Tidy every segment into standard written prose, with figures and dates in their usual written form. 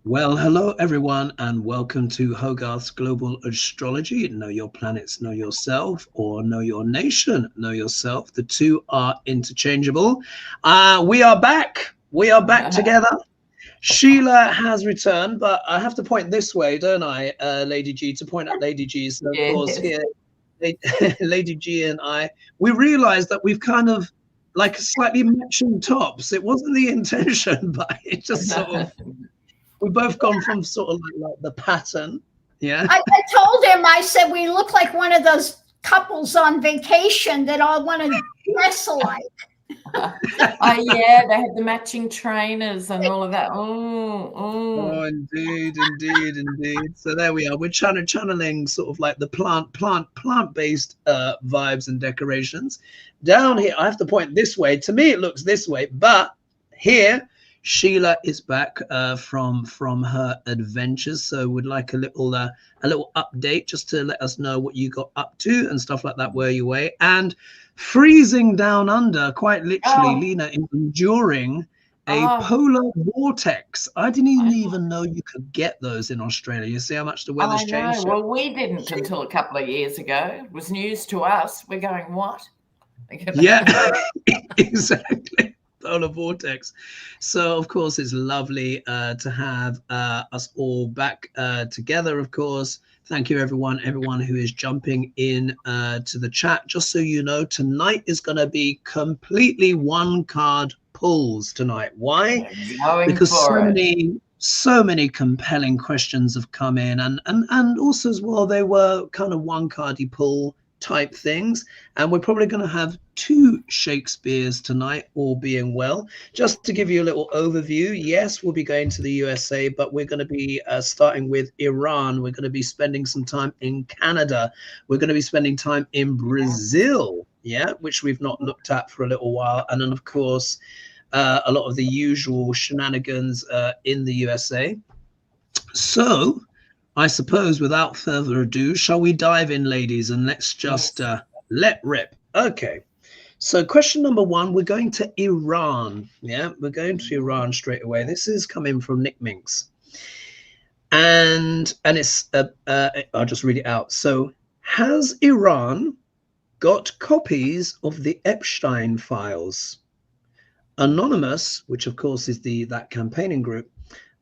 Well, hello everyone, and welcome to HoGaLeSh Global Astrology. Know your planets, know yourself, or know your nation, know yourself. The two are interchangeable. We are back. We are back together. Sheila has returned, but I have to point this way, don't I, Lady G, to point at Lady G. So, of course, here, Lady G and I, we realized that we've kind of like slightly matching tops. It wasn't the intention, but it just sort of, we've both gone from sort of like the pattern. Yeah. I told him, I said, we look like one of those couples on vacation that all want to dress alike. Oh yeah, they had the matching trainers and all of that. Oh, indeed. So there we are. We're channeling sort of like the plant-based vibes and decorations. Down here, I have to point this way. To me, it looks this way, but here, Sheila is back from her adventures. So we'd like a little update just to let us know what you got up to and stuff like that. Where you away and freezing down under, quite literally. Lena is enduring a polar vortex. I didn't even know you could get those in Australia. You see how much the weather's changed? Well, we didn't until a couple of years ago. It was news to us. We're going, what? Yeah, exactly. Polar vortex. So of course it's lovely to have us all back together. Of course, thank you everyone who is jumping in to the chat. Just so you know, tonight is going to be completely one card pulls tonight. Why? Because so many compelling questions have come in, and also as well, they were kind of one cardy pull type things, and we're probably going to have 2 Shakespeares tonight, all being well. Just to give you a little overview, yes, we'll be going to the USA, but we're going to be starting with Iran. We're going to be spending some time in Canada. We're going to be spending time in Brazil, which we've not looked at for a little while, and then of course a lot of the usual shenanigans in the USA. So I suppose without further ado, shall we dive in, ladies, and let's just let rip. Okay, so question number 1, we're going to Iran. Yeah, we're going to Iran straight away. This is coming from Nick Minks, and it's I'll just read it out. So, has Iran got copies of the Epstein files? Anonymous, which of course is that campaigning group.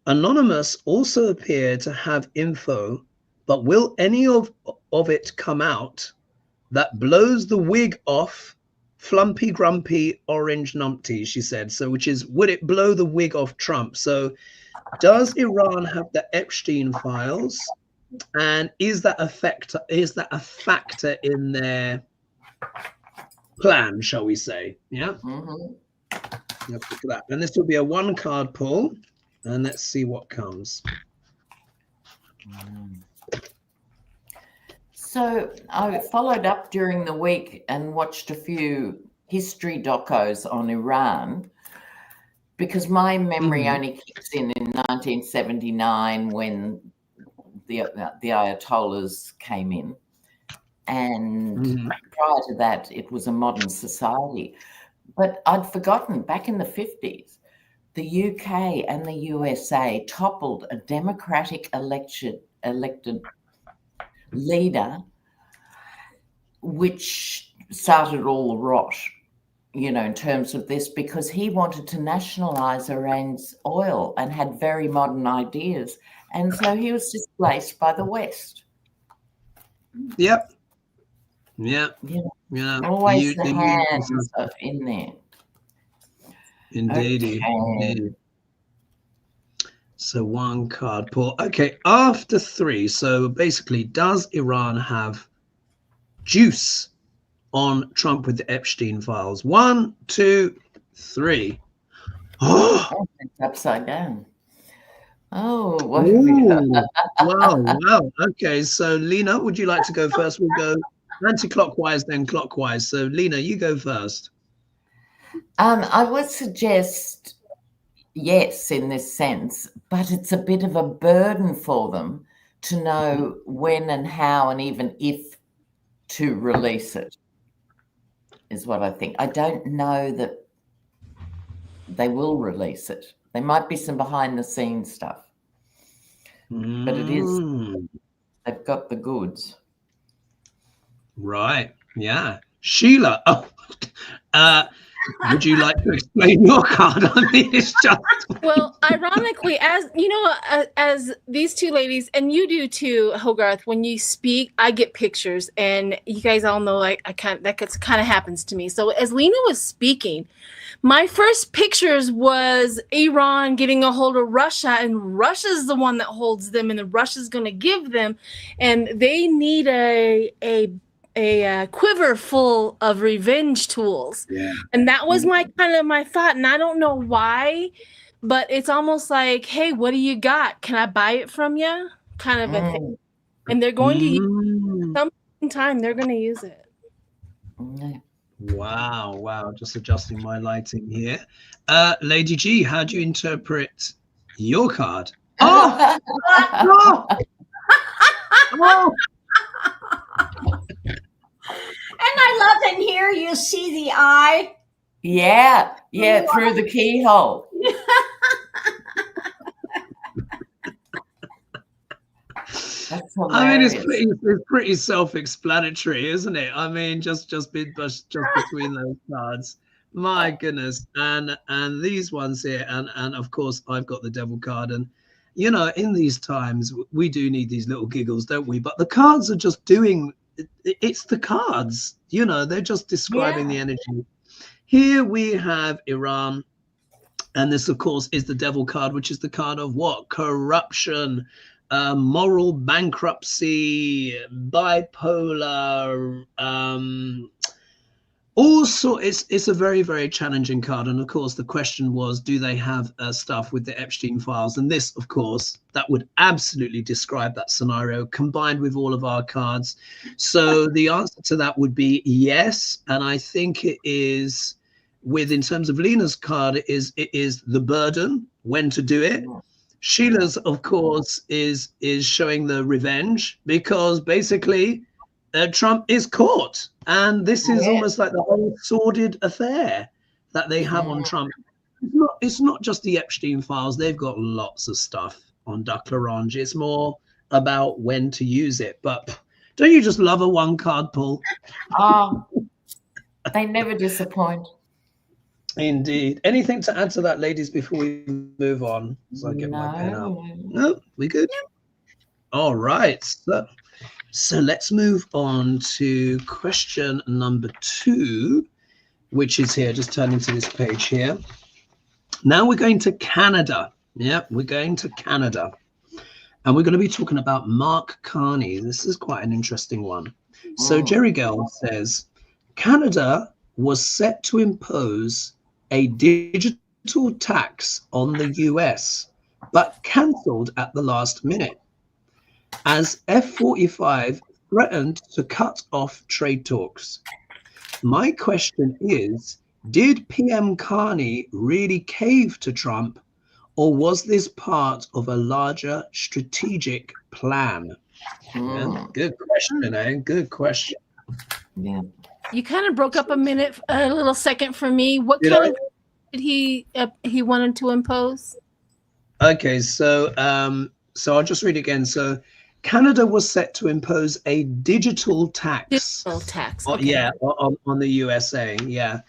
Anonymous also appear to have info, but will any of it come out that blows the wig off Flumpy Grumpy Orange Numpty, she said. So which is, would it blow the wig off Trump? So does Iran have the Epstein files? And is that a factor in their plan, shall we say? Yeah. Look at that. And this will be a 1 card pull. And let's see what comes. So I followed up during the week and watched a few history docos on Iran, because my memory only kicks in 1979 when the Ayatollahs came in. And prior to that, it was a modern society. But I'd forgotten, back in the 50s, the UK and the USA toppled a democratic elected leader, which started all the rot, in terms of this, because he wanted to nationalize Iran's oil and had very modern ideas. And so he was displaced by the West. Yep. Always the hands in there. Indeed. So 1 card pull. Okay, after 3. So basically, does Iran have juice on Trump with the Epstein files? 1, 2, 3. Oh, it's upside down. Oh, what wow. Okay, so Lena, would you like to go first? We'll go anti-clockwise, then clockwise. So Lena, you go first. I would suggest yes, in this sense, but it's a bit of a burden for them to know when and how and even if to release it, is what I think. I don't know that they will release it. There might be some behind the scenes stuff. But it is, they've got the goods. Right. Yeah. Sheila. Oh, would you like to explain your card? I mean, it's just. Well, ironically, as you know, as these two ladies, and you do too, Hogrth, when you speak, I get pictures, and you guys all know, like, that kind of happens to me. So as Lena was speaking, my first pictures was Iran getting a hold of Russia, and Russia's the one that holds them, and the Russia's going to give them, and they need a quiver full of revenge tools. Yeah. And that was my thought, and I don't know why, but it's almost like, hey, what do you got? Can I buy it from you? Kind of a thing. And they're going to use it. Some time they're going to use it. Wow. Just adjusting my lighting here. Lady G, how do you interpret your card? Oh! Oh! And I love in here, you see the eye. Yeah, through the keyhole. I mean, it's pretty self-explanatory, isn't it? I mean, just between those cards. My goodness. And these ones here, and of course I've got the devil card, and you know, in these times we do need these little giggles, don't we? But the cards are just doing, it's the cards, you know, they're just describing the energy. Here we have Iran, and this of course is the devil card, which is the card of what? Corruption, moral bankruptcy, bipolar, also it's a very, very challenging card. And of course the question was, do they have stuff with the Epstein files? And this, of course, that would absolutely describe that scenario combined with all of our cards. So the answer to that would be yes. And I think it is, in terms of Lena's card, it is the burden, when to do it. Sheila's, of course, is showing the revenge, because basically Trump is caught, and this is almost like the whole sordid affair that they have on Trump. It's not just the Epstein files. They've got lots of stuff on Duck L'Orange. It's more about when to use it. But don't you just love a one card pull? Oh, they never disappoint. Indeed. Anything to add to that, ladies, before we move on? So I get my pen out. No, we good? All right. So let's move on to question number 2, which is here, just turning to this page here. Now we're going to Canada. Yeah, we're going to Canada. And we're going to be talking about Mark Carney. This is quite an interesting one. So Jerry Gell says, Canada was set to impose a digital tax on the US, but cancelled at the last minute, as F-45 threatened to cut off trade talks. My question is, did PM Carney really cave to Trump, or was this part of a larger strategic plan? Yeah, good question, eh? Good question. Yeah. You kind of broke up a little second for me. What kind of did he wanted to impose? Okay, so I'll just read again. So Canada was set to impose a digital tax. Digital tax. Okay. Yeah, on the USA. Yeah,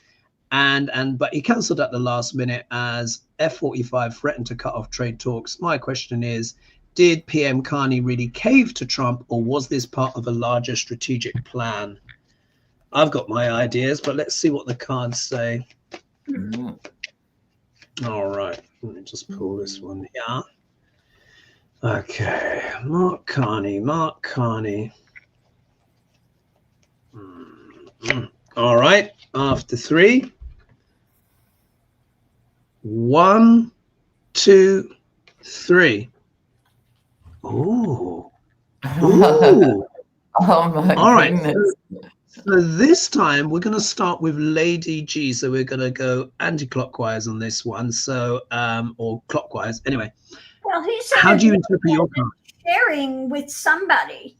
but he cancelled at the last minute as F-45 threatened to cut off trade talks. My question is, did PM Carney really cave to Trump, or was this part of a larger strategic plan? I've got my ideas, but let's see what the cards say. All right, let me just pull this one here. Okay, Mark Carney. All right, after 3. 1, 2, 3. Ooh. Oh my All right. goodness. So this time we're going to start with Lady G. So we're going to go anti-clockwise on this one. So, or clockwise. Anyway. Well, he said, how do you interpret your card? Sharing with somebody.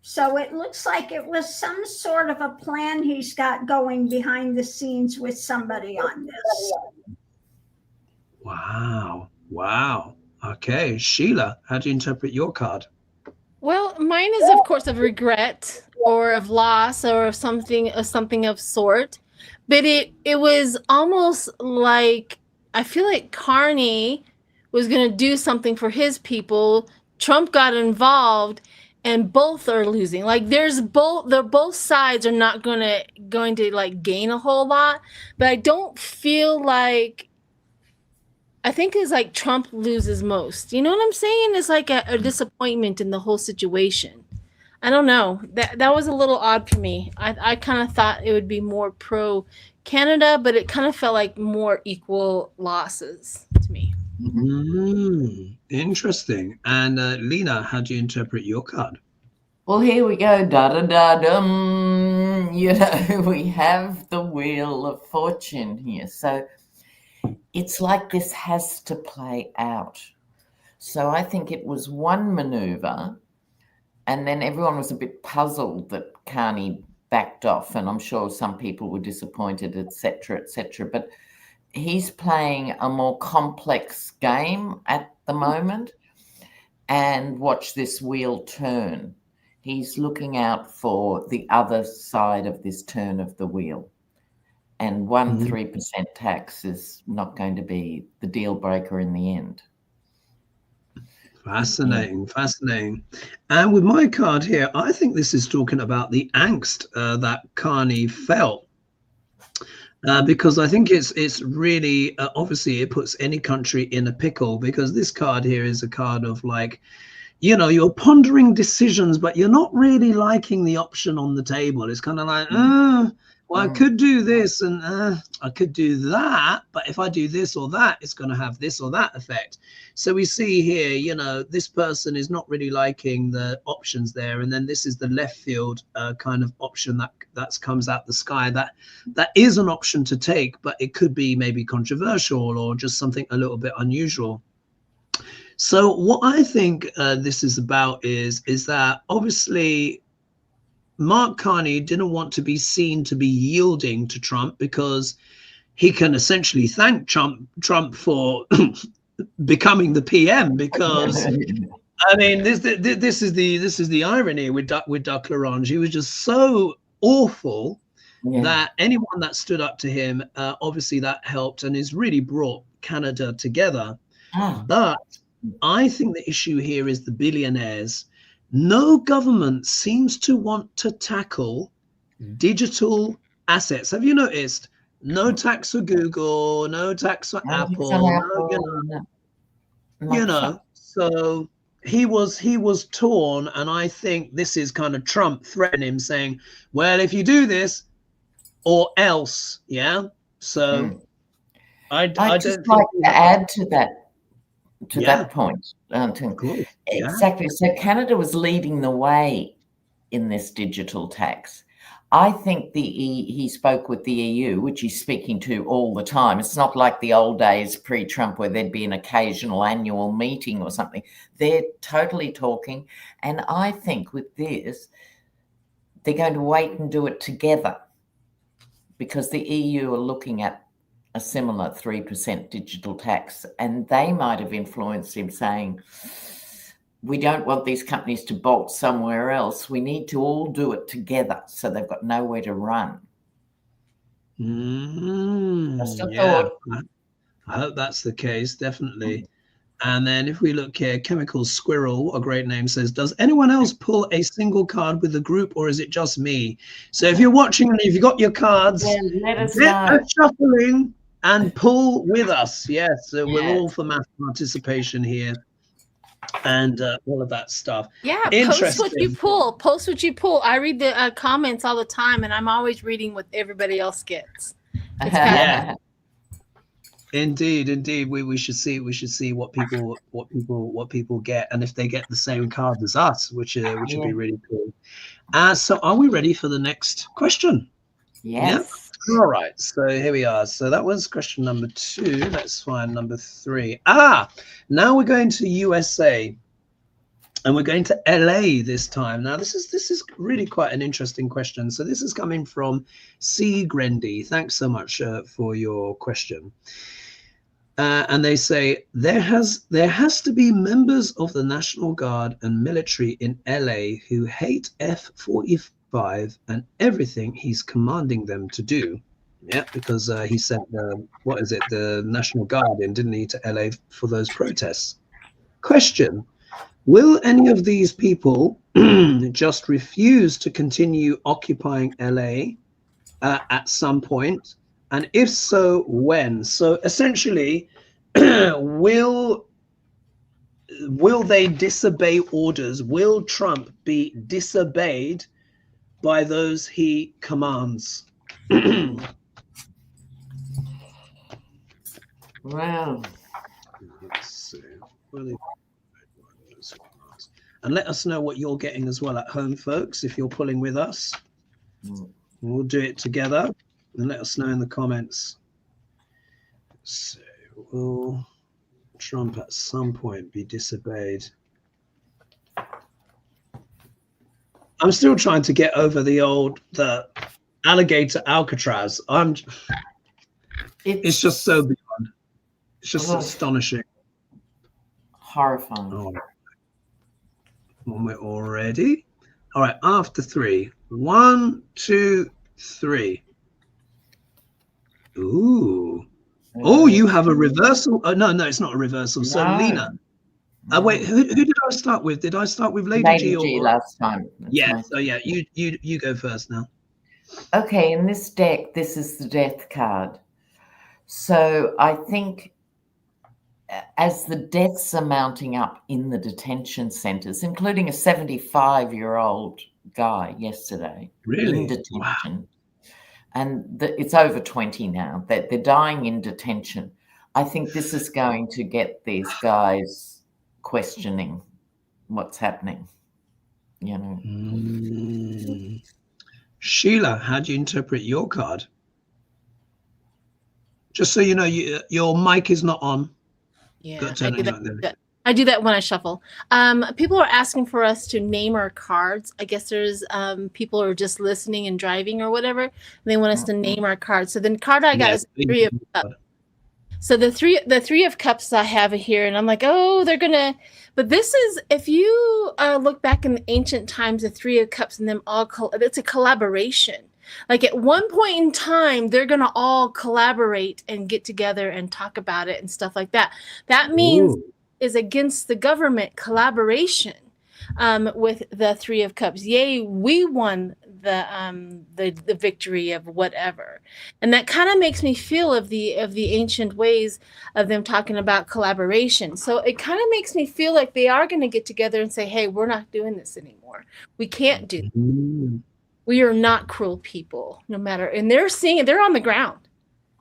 So it looks like it was some sort of a plan he's got going behind the scenes with somebody on this. Wow. Okay, Sheila, how do you interpret your card? Well, mine is of course of regret or of loss or of something of sort. But it was almost like I feel like Carney was gonna do something for his people. Trump got involved and both are losing. Like both sides are not going to like gain a whole lot. But I don't feel like I think it's like Trump loses most. You know what I'm saying? It's like a disappointment in the whole situation. I don't know. That was a little odd for me. I kind of thought it would be more pro Canada, but it kind of felt like more equal losses to me. Interesting. And Lena, how do you interpret your card? Well, here we go. Da da da dum. You know, we have the Wheel of Fortune here. So it's like this has to play out. So I think it was one maneuver, and then everyone was a bit puzzled that Carney backed off, and I'm sure some people were disappointed, etc., etc. But he's playing a more complex game at the moment, and watch this wheel turn. He's looking out for the other side of this turn of the wheel. And 3% tax is not going to be the deal breaker in the end. Fascinating, fascinating. And with my card here, I think this is talking about the angst that Carney felt. Because I think it's really, obviously, it puts any country in a pickle, because this card here is a card of like, you know, you're pondering decisions, but you're not really liking the option on the table. It's kind of like, well, I could do this and I could do that, but if I do this or that, it's going to have this or that effect. So we see here, you know, this person is not really liking the options there, and then this is the left field kind of option that comes out the sky. That is an option to take, but it could be maybe controversial or just something a little bit unusual. So what I think this is about is that obviously Mark Carney didn't want to be seen to be yielding to Trump, because he can essentially thank Trump for becoming the PM, because I mean this is the irony with Duck Larange. He was just so awful that anyone that stood up to him, obviously that helped and has really brought Canada together. But I think the issue here is the billionaires. No government seems to want to tackle digital assets. Have you noticed? No tax for Google, no tax for Apple. You know, so he was torn, and I think this is kind of Trump threatening him, saying, well, if you do this or else, yeah. So I just like to add to that point. Cool. Exactly. So Canada was leading the way in this digital tax. I think he spoke with the EU, which he's speaking to all the time. It's not like the old days pre-Trump where there'd be an occasional annual meeting or something. They're totally talking. And I think with this, they're going to wait and do it together, because the EU are looking at a similar 3% digital tax, and they might have influenced him saying, we don't want these companies to bolt somewhere else. We need to all do it together, so they've got nowhere to run. Yeah, I hope that's the case, definitely. And then if we look here, Chemical Squirrel, what a great name, says, does anyone else pull a single card with the group, or is it just me? So if you're watching and if you've got your cards, let us know. Shuffling and pull with us. Yes, so we're all for mass participation here. And all of that stuff. Yeah, post what you pull. Post what you pull. I read the comments all the time, and I'm always reading what everybody else gets. Yeah, indeed. We should see what people get, and if they get the same card as us, which would be really cool. So, are we ready for the next question? Yes. Yeah? All right, so here we are. So that was question number 2. Let's find number 3. Now we're going to USA, and we're going to LA this time. Now this is really quite an interesting question. So this is coming from C. Grendy. Thanks so much for your question. And they say there has to be members of the National Guard and military in LA who hate F-45 and everything he's commanding them to do. Yeah, because he sent the National Guard in, didn't he, to LA for those protests. Question: will any of these people just refuse to continue occupying LA at some point? And if so, when? So essentially, will they disobey orders? Will Trump be disobeyed by those he commands? Wow. Let's see. And let us know what you're getting as well at home, folks, if you're pulling with us. We'll do it together. And let us know in the comments. So, will Trump at some point be disobeyed? I'm still trying to get over the alligator Alcatraz. It's just so beyond. It's just astonishing. Horrifying. Oh. When we're all ready. All right, after 3. 1, 2, 3. Ooh. Oh, you have a reversal. Oh, no, it's not a reversal. So No. Lena. Wait, who did I start with? Did I start with Lady G? G last time. Yeah, so yeah, you go first now. Okay, in this deck, this is the death card. So I think as the deaths are mounting up in the detention centers, including a 75-year-old guy yesterday in detention, wow. And it's over 20 now, that they're dying in detention. I think this is going to get these guys questioning what's happening, you know. Sheila, how do you interpret your card? Just so you know, your mic is not on. Yeah, I do that when I shuffle. People are asking for us to name our cards. I guess there's people who are just listening and driving or whatever. And they want us to name our cards. So the card I got is 3 of Cups. So the three of Cups I have here, and I'm like, oh, they're gonna. But this is, if you look back in the ancient times, the 3 of Cups and them all, it's a collaboration. Like at one point in time, they're going to all collaborate and get together and talk about it and stuff like that. That means is against the government collaboration with the 3 of Cups. Yay, we won the victory of whatever. And that kind of makes me feel of the ancient ways of them talking about collaboration. So it kind of makes me feel like they are going to get together and say, hey, we're not doing this anymore. We can't do this. We are not cruel people, no matter. And they're seeing it. They're on the ground.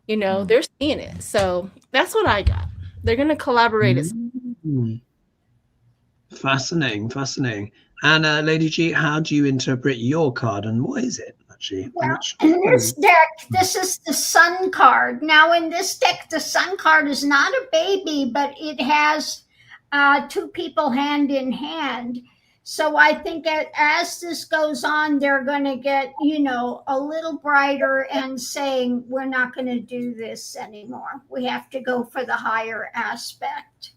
You know, they're seeing it. So that's what I got. They're going to collaborate. Fascinating. And Lady G, how do you interpret your card and what is it actually? Well, in this deck, this is the Sun card. Now, in this deck, the Sun card is not a baby, but it has 2 people hand in hand. So I think as this goes on, they're going to get, a little brighter and saying, we're not going to do this anymore. We have to go for the higher aspect.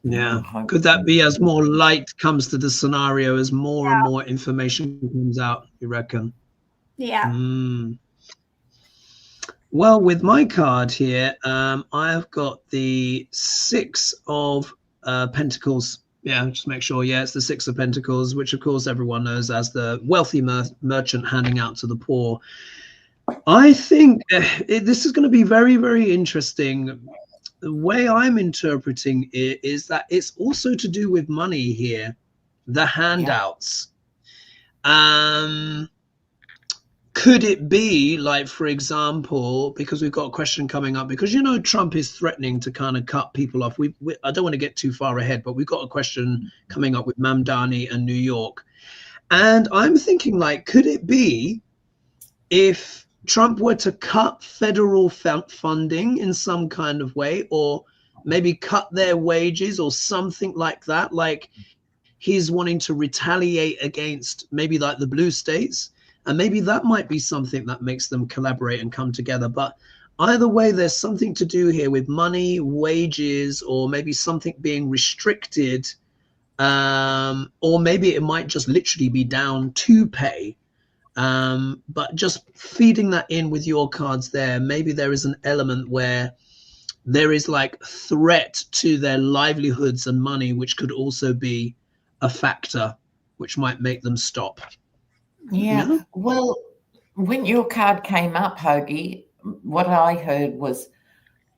Yeah. Could that be as more light comes to the scenario, as more and more information comes out, you reckon? Yeah. Well, with my card here, I've got the 6 of Pentacles. Yeah, just make sure. Yeah, it's the 6 of Pentacles, which of course everyone knows as the wealthy merchant handing out to the poor. I think this is going to be very, very interesting. The way I'm interpreting it is that it's also to do with money here, the handouts. Could it be like, for example, because we've got a question coming up, because Trump is threatening to kind of cut people off. I don't want to get too far ahead, but we've got a question coming up with Mamdani and New York, and I'm thinking, like, could it be if Trump were to cut federal funding in some kind of way, or maybe cut their wages or something like that, like he's wanting to retaliate against maybe like the blue states? And maybe that might be something that makes them collaborate and come together. But either way, there's something to do here with money, wages, or maybe something being restricted, or maybe it might just literally be down to pay. But just feeding that in with your cards there, maybe there is an element where there is like threat to their livelihoods and money, which could also be a factor which might make them stop. Yeah. Well, when your card came up, Hoagie, what I heard was,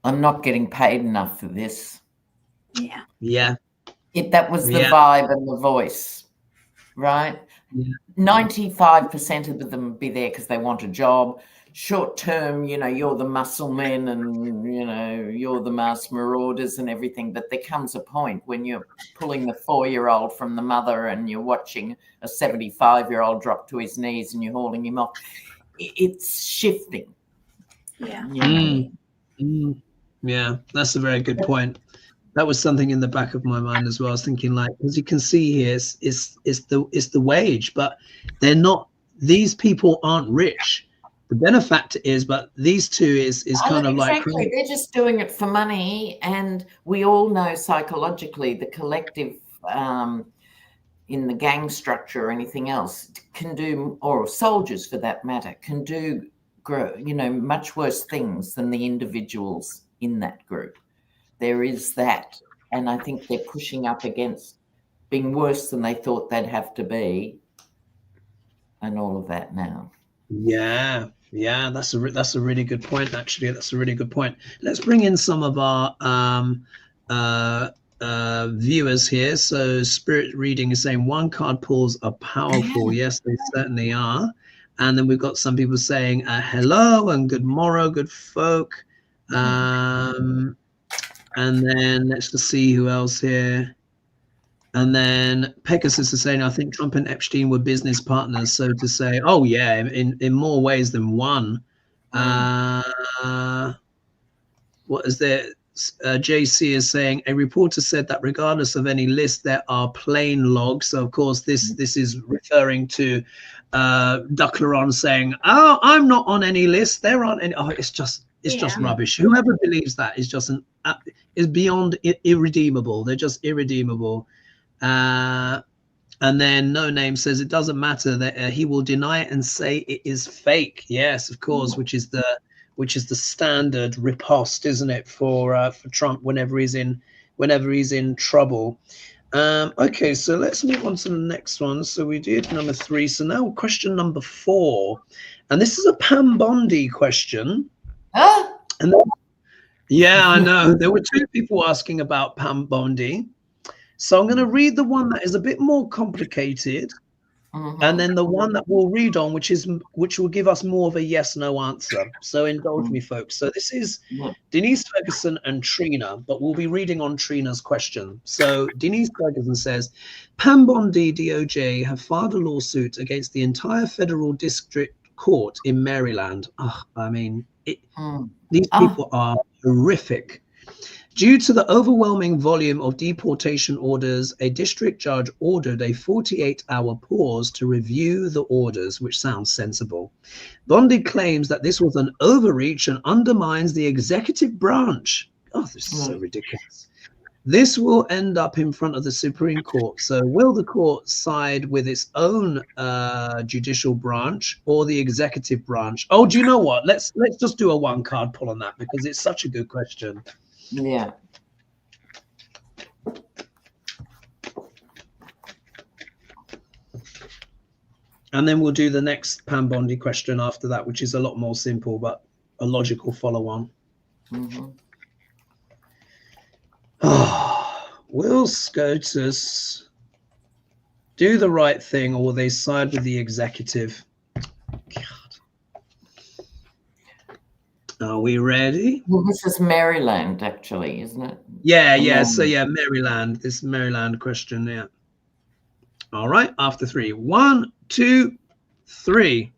I'm not getting paid enough for this. Yeah. Yeah. That was the vibe and the voice, right? 95% of them be there because they want a job. Short term, you're the muscle men and, you're the mass marauders and everything. But there comes a point when you're pulling the 4-year-old from the mother and you're watching a 75-year-old drop to his knees and you're hauling him off. It's shifting. Yeah. Yeah, that's a very good point. That was something in the back of my mind as well. I was thinking, like, as you can see here, it's the wage, but they're not. These people aren't rich. The benefactor is, but these two is kind of exactly. like They're just doing it for money, and we all know psychologically the collective in the gang structure or anything else can do, or soldiers for that matter, can do much worse things than the individuals in that group. There is that, and I think they're pushing up against being worse than they thought they'd have to be, and all of that now. Yeah, that's a really good point. Actually, that's a really good point. Let's bring in some of our viewers here. So Spirit Reading is saying 1 card pulls are powerful. Yes, they certainly are. And then we've got some people saying hello and good morrow, good folk. And then let's just see who else here. And then Pegasus is saying, I think Trump and Epstein were business partners. So to say, oh yeah, in more ways than one. What is there? JC is saying, a reporter said that regardless of any list, there are plain logs. So of course, this is referring to Duclaron saying, oh, I'm not on any list. There aren't any. Oh, it's just rubbish. Whoever believes that is just is beyond irredeemable. They're just irredeemable. And then No Name says it doesn't matter that he will deny it and say it is fake. Yes, of course, which is the standard riposte, isn't it, for Trump whenever he's in trouble. Okay, so let's move on to the next one. So we did number 3. So now question number 4, and this is a Pam Bondi question. And then, yeah, I know there were 2 people asking about Pam Bondi. So I'm going to read the one that is a bit more complicated, and then the one that we'll read on, which will give us more of a yes/no answer. So indulge me, folks. So this is Denise Ferguson and Trina, but we'll be reading on Trina's question. So Denise Ferguson says, Pam Bondi DOJ have filed a lawsuit against the entire federal district court in Maryland. I mean, these people are horrific. Due to the overwhelming volume of deportation orders, a district judge ordered a 48-hour pause to review the orders, which sounds sensible. Bondi claims that this was an overreach and undermines the executive branch. Oh, this is so ridiculous. This will end up in front of the Supreme Court. So will the court side with its own judicial branch or the executive branch? Oh, do you know what? Let's just do a 1-card pull on that because it's such a good question. Yeah. And then we'll do the next Pam Bondi question after that, which is a lot more simple, but a logical follow-on. Will SCOTUS do the right thing, or will they side with the executive? God. Are we ready? Well, this is Maryland, actually, isn't it? Yeah. So Maryland. This Maryland question. Yeah. All right. After 3, 1, 2, 3.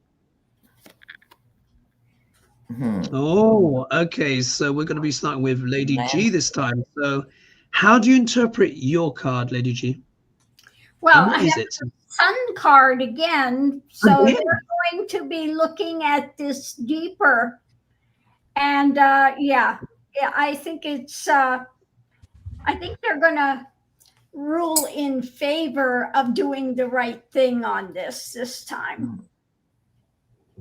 Oh, okay. So we're going to be starting with Lady G this time. So, how do you interpret your card, Lady G? Well, I have the Sun card again. So they're going to be looking at this deeper. And yeah, I think it's. I think they're gonna rule in favor of doing the right thing on this time.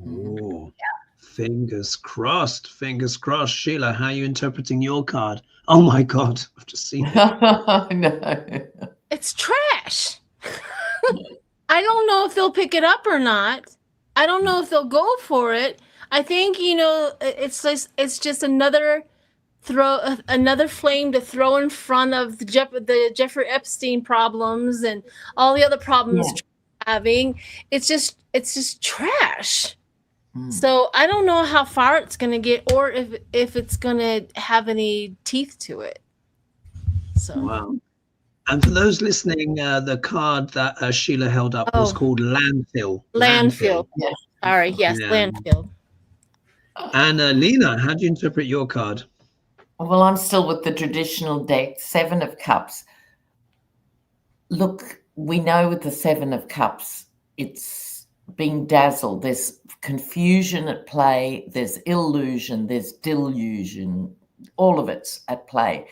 Oh, fingers crossed. Fingers crossed. Sheila, how are you interpreting your card? Oh my God, I've just seen it. No. It's trash. I don't know if they'll pick it up or not. I don't know if they'll go for it. I think, it's just another flame to throw in front of the Jeffrey Epstein problems and all the other problems having. It's just trash. So I don't know how far it's going to get, or if it's going to have any teeth to it. So Wow. And for those listening, the card that Sheila held up was called Landfill. Landfill. Yes. Sorry. Yes, yeah. Landfill. And Lena, how do you interpret your card? Well, I'm still with the traditional deck, 7 of Cups. Look, we know with the 7 of Cups, it's being dazzled. There's confusion at play. There's illusion. There's delusion. All of it's at play.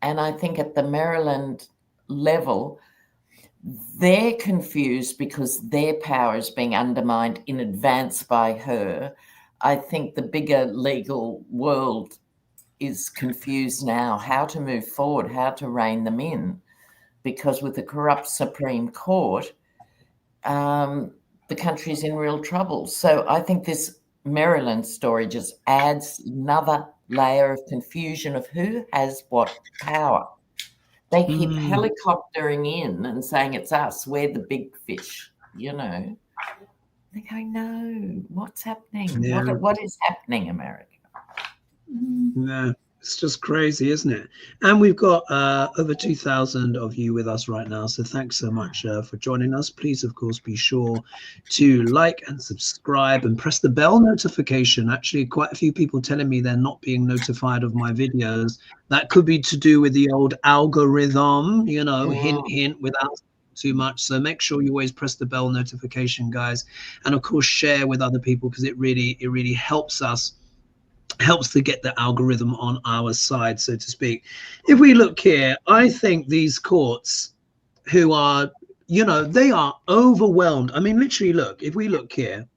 And I think at the Maryland level, they're confused because their power is being undermined in advance by her. I think the bigger legal world is confused now how to move forward, how to rein them in, because with the corrupt Supreme Court, the country's in real trouble. So I think this Maryland story just adds another layer of confusion of who has what power. They keep helicoptering in and saying it's us, we're the big fish, you know. They go, no, what's happening? Yeah. What is happening, America? No, it's just crazy, isn't it? And we've got over 2,000 of you with us right now. So thanks so much for joining us. Please, of course, be sure to like and subscribe and press the bell notification. Actually, quite a few people telling me they're not being notified of my videos. That could be to do with the old algorithm, you know, hint, hint, without too much. So make sure you always press the bell notification, guys. And of course, share with other people, because it really helps us. Helps to get the algorithm on our side, so to speak. If we look here, I think these courts who are, you know, they are overwhelmed. I mean, literally, look, if we look here,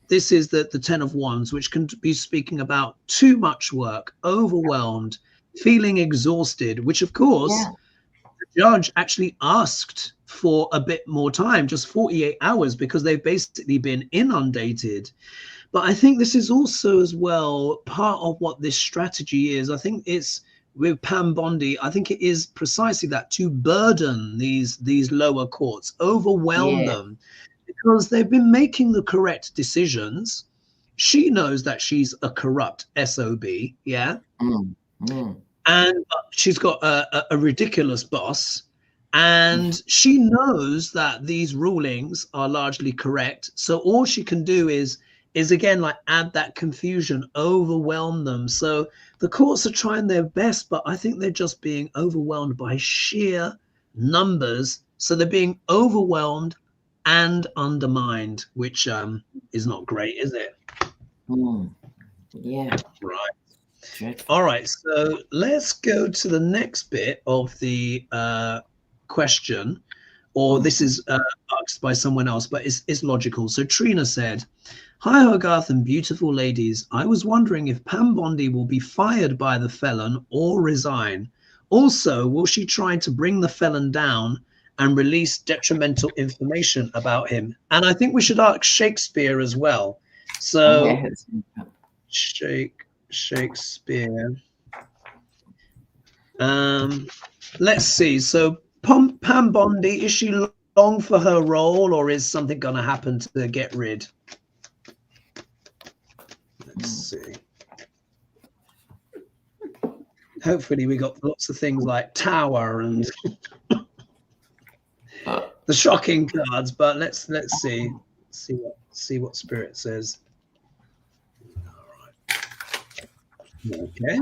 this is the 10 of Wands, which can be speaking about too much work, overwhelmed, feeling exhausted, which of course, the judge actually asked for a bit more time, just 48 hours, because they've basically been inundated. But I think this is also as well part of what this strategy is. I think it's with Pam Bondi. I think it is precisely that, to burden these lower courts, overwhelm them, because they've been making the correct decisions. She knows that she's a corrupt SOB, and she's got a ridiculous boss. And she knows that these rulings are largely correct. So all she can do is again, like, add that confusion, overwhelm them. So the courts are trying their best, but I think they're just being overwhelmed by sheer numbers. So they're being overwhelmed and undermined, which is not great, is it? Yeah. Right. All right. So let's go to the next bit of the question, or this is asked by someone else, but it's logical. So Trina said, "Hi, Hogrth and beautiful ladies. I was wondering if Pam Bondi will be fired by the felon or resign. Also, will she try to bring the felon down and release detrimental information about him?" And I think we should ask Shakespeare as well. So Shakespeare. Let's see. So Pam Bondi, is she long for her role, or is something going to happen to get rid? Let's see. Hopefully we got lots of things like Tower and the shocking cards, but let's see what Spirit says. All right. Okay.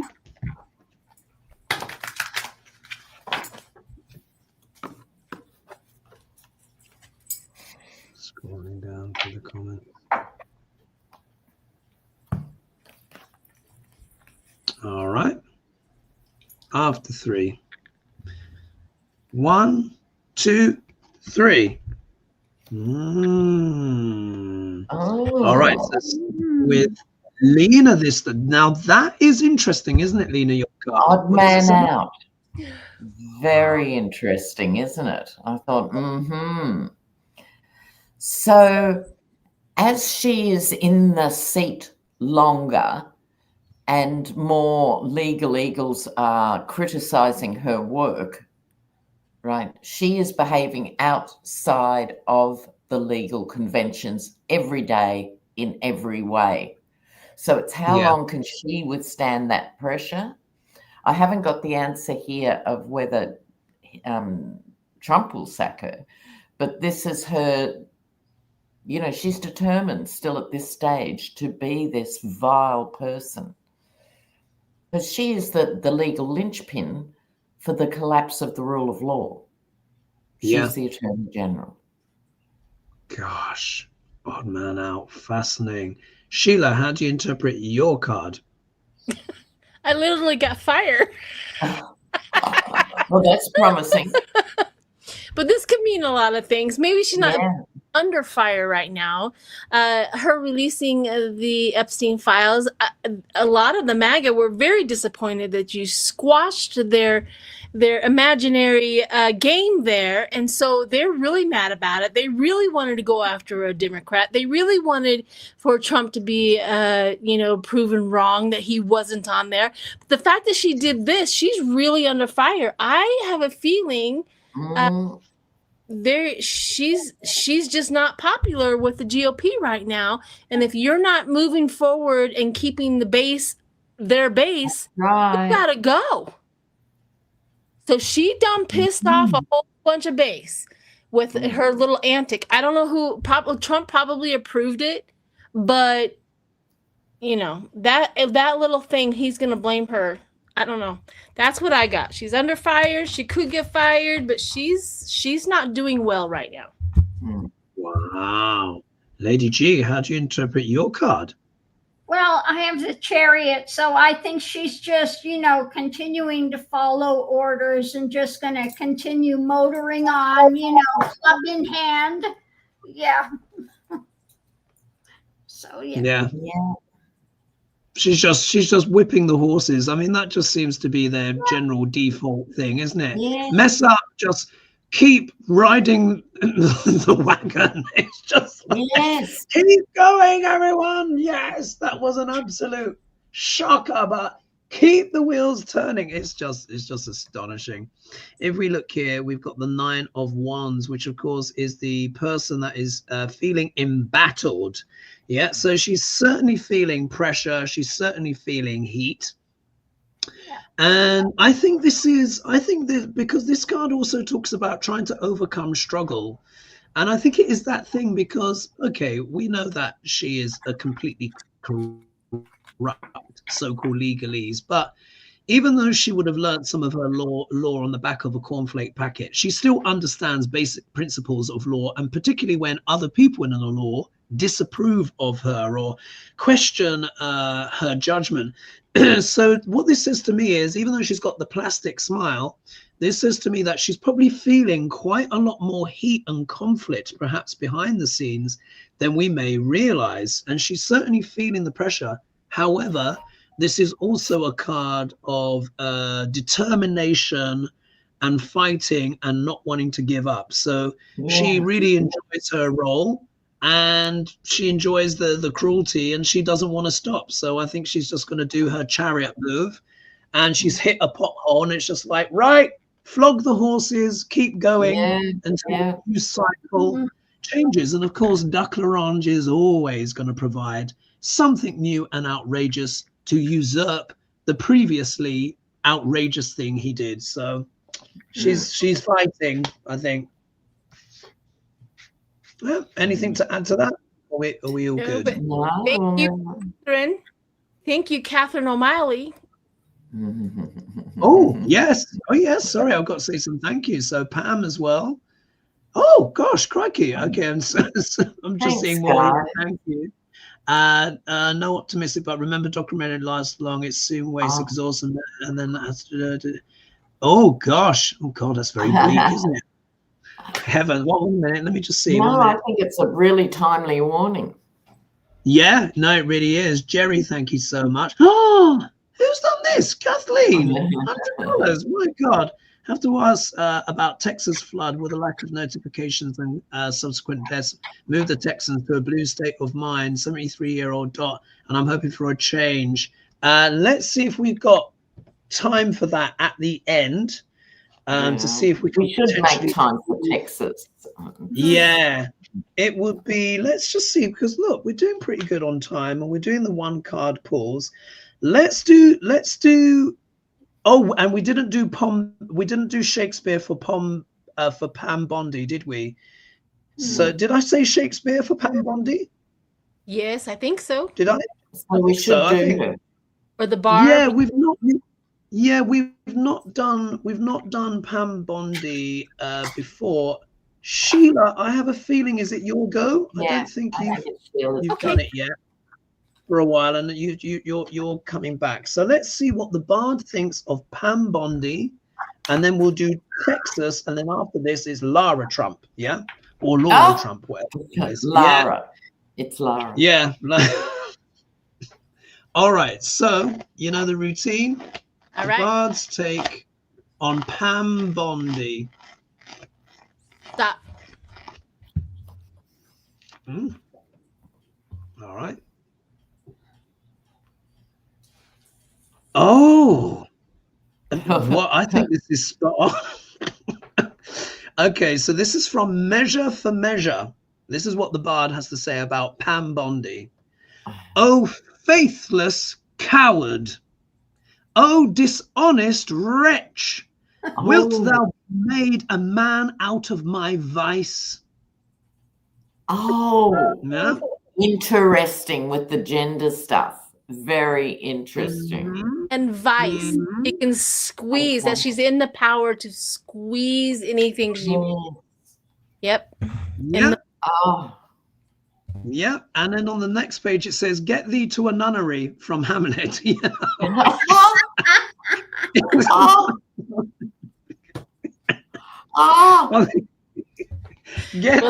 Scrolling down to the comments. after 3. 1, 2, 3. All right, so with Lena, now that is interesting, isn't it, Lena? Your card. Odd man out. Very interesting, isn't it? I thought, So as she is in the seat longer and more legal eagles are criticizing her work, right? She is behaving outside of the legal conventions every day in every way. So it's how long can she withstand that pressure? I haven't got the answer here of whether Trump will sack her, but this is her, you know, she's determined still at this stage to be this vile person. But she is the legal linchpin for the collapse of the rule of law. She's the Attorney General. Gosh, odd man out. Fascinating. Sheila, how do you interpret your card? I literally got fired. Well, that's promising. But this could mean a lot of things. Maybe she's not under fire right now. Her releasing the Epstein files, a lot of the MAGA were very disappointed that you squashed their imaginary game there, and so they're really mad about it. They really wanted to go after a Democrat. They really wanted for Trump to be, proven wrong, that he wasn't on there. But the fact that she did this, she's really under fire. I have a feeling she's just not popular with the GOP right now. And if you're not moving forward and keeping their base, you gotta go. So she done pissed off a whole bunch of base with her little antic. I don't know who, Trump probably approved it, but you know, that little thing, he's going to blame her. I don't know. That's what I got. She's under fire. She could get fired, but she's not doing well right now. Wow. Lady G, how do you interpret your card? Well, I have the Chariot, so I think she's just, continuing to follow orders and just going to continue motoring on, club in hand. Yeah. So, yeah. She's just whipping the horses. I mean, that just seems to be their general default thing, isn't it? Yeah. Mess up, just keep riding the wagon. It's just like, keep going, everyone. Yes, that was an absolute shocker, but keep the wheels turning. It's just astonishing. If we look here, we've got the 9 of Wands, which of course is the person that is feeling embattled. Yeah, so she's certainly feeling pressure. She's certainly feeling heat. And I think that because this card also talks about trying to overcome struggle. And I think it is that thing because, okay, we know that she is a completely corrupt so-called legalese, but even though she would have learned some of her law on the back of a cornflake packet, she still understands basic principles of law, and particularly when other people in the law disapprove of her or question her judgment. So what this says to me is, even though she's got the plastic smile, this says to me that she's probably feeling quite a lot more heat and conflict, perhaps behind the scenes, than we may realize. And she's certainly feeling the pressure. However, this is also a card of determination and fighting and not wanting to give up. So she really enjoys her role. And she enjoys the cruelty, and she doesn't want to stop. So I think she's just going to do her chariot move, and she's hit a pothole, and it's just like, right, flog the horses, keep going until the new cycle changes. And of course, Duck L'Orange is always going to provide something new and outrageous to usurp the previously outrageous thing he did. So she's fighting, I think. Well, anything to add to that? Are we all good? Thank you, Catherine. Thank you, Catherine O'Malley. Oh, yes. Sorry, I've got to say some thank you. So Pam as well. Oh, gosh, crikey. Okay, I'm just seeing more. Thank you. No optimistic, but remember documented lasts long. It soon wastes exhaustion, and then that's Oh gosh. Oh God, that's very bleak, isn't it? Heaven. One minute. Let me just see. No, I think it's a really timely warning. Yeah, no, it really is. Jerry, thank you so much. Oh, who's done this? Kathleen. $100. My God. Have to ask about Texas flood with a lack of notifications and subsequent deaths. Move the Texans to a blue state of mind. 73-year-old Dot, and I'm hoping for a change. Let's see if we've got time for that at the end. To see if we should make time for Texas. Yeah, it would be. Let's just see, because look, we're doing pretty good on time, and we're doing the 1-card pulls. Let's do. Oh, and we didn't do Shakespeare for Pam Bondi, did we? So did I say Shakespeare for Pam Bondi? Yes, I think so. Did I? So we should do it. Or the bar. Yeah, we've not. Yeah, we've not done Pam Bondi before. Sheila, I have a feeling, is it your go? Yeah, I don't think you've done it yet for a while, and you're coming back. So let's see what the Bard thinks of Pam Bondi, and then we'll do Texas, and then after this is Lara Trump, yeah, or Laura Trump, whatever it is. Lara, it's Lara. Yeah. All right. So you know the routine. All right. Bard's take on Pam Bondi. Stop. All right. Oh, what I think this is spot on. Okay, so this is from Measure for Measure. This is what the Bard has to say about Pam Bondi. Oh, faithless coward. Oh, dishonest wretch. Wilt thou be made a man out of my vice? Oh, Yeah. Interesting with the gender stuff. Very interesting. And vice. It can squeeze that she's in the power to squeeze anything she wants. Yep. Yeah. Oh. Yeah. And then on the next page it says, "Get thee to a nunnery" from Hamlet. Yeah. Oh. Well,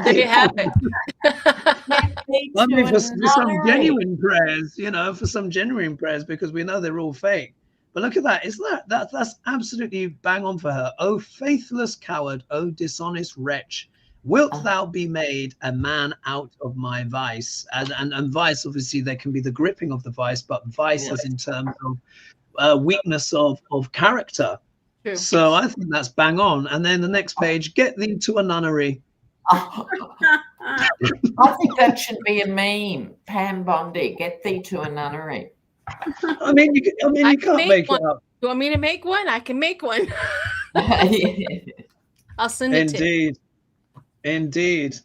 there you have it. I mean, for some genuine prayers, for some genuine prayers, because we know they're all fake. But look at that. That's absolutely bang on for her. Oh, faithless coward. Oh, dishonest wretch. Wilt thou be made a man out of my vice? And vice, obviously, there can be the gripping of the vice, but vice is in terms of weakness of character. True. So I think that's bang on. And then the next page, "Get thee to a nunnery." I think that should be a meme. Pam Bondi, get thee to a nunnery. I mean, you can't make it up. You want me to make one? I can make one. I'll send it to you. Indeed.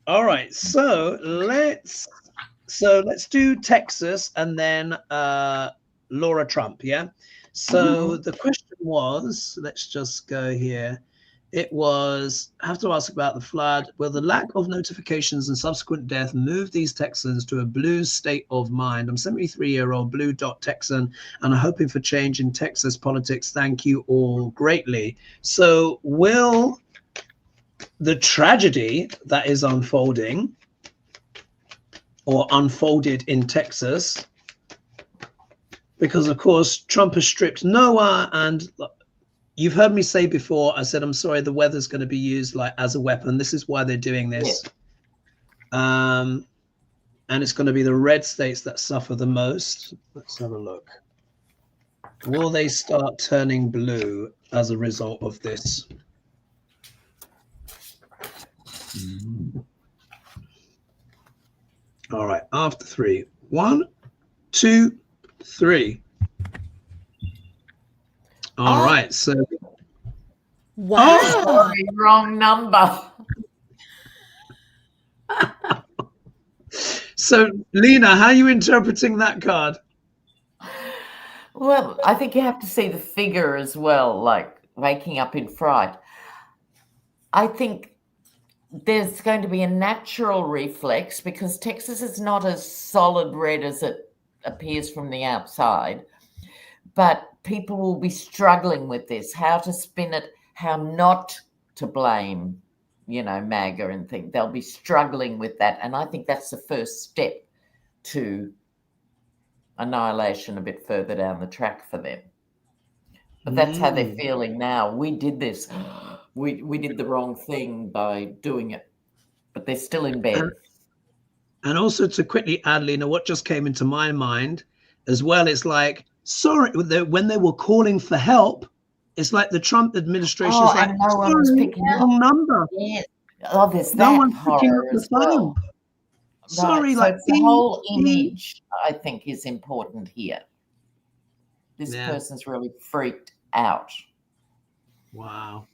All right. So let's do Texas and then Lara Trump. Yeah. So the question was, let's just go here. It was, have to ask about the flood. Will the lack of notifications and subsequent death move these Texans to a blue state of mind? I'm 73-year-old blue dot Texan, and I'm hoping for change in Texas politics. Thank you all greatly. So will the tragedy that is unfolding or unfolded in Texas, because of course Trump has stripped Noah, and you've heard me say before, I said, I'm sorry, the weather's going to be used like as a weapon. This is why they're doing this. Yeah. And it's going to be the red states that suffer the most. Let's have a look. Will they start turning blue as a result of this? All right, after 3. 1, 2, 3. All right, so wow, wrong number. So Lena, how are you interpreting that card? Well, I think you have to see the figure as well, like waking up in fright. I think there's going to be a natural reflex because Texas is not as solid red as it appears from the outside, but people will be struggling with this, how to spin it, how not to blame, MAGA and think. They'll be struggling with that. And I think that's the first step to annihilation a bit further down the track for them. But that's how they're feeling now. We did this. We did the wrong thing by doing it. But they're still in bed. And also to quickly add, Lena, what just came into my mind as well, it's like, sorry, when they were calling for help, it's like the Trump administration is like, no one was picking wrong number. Yeah. Oh, there's No that one's picking horror up the as well. phone. Sorry, So like the whole image, I think, is important here. This person's really freaked out. Wow.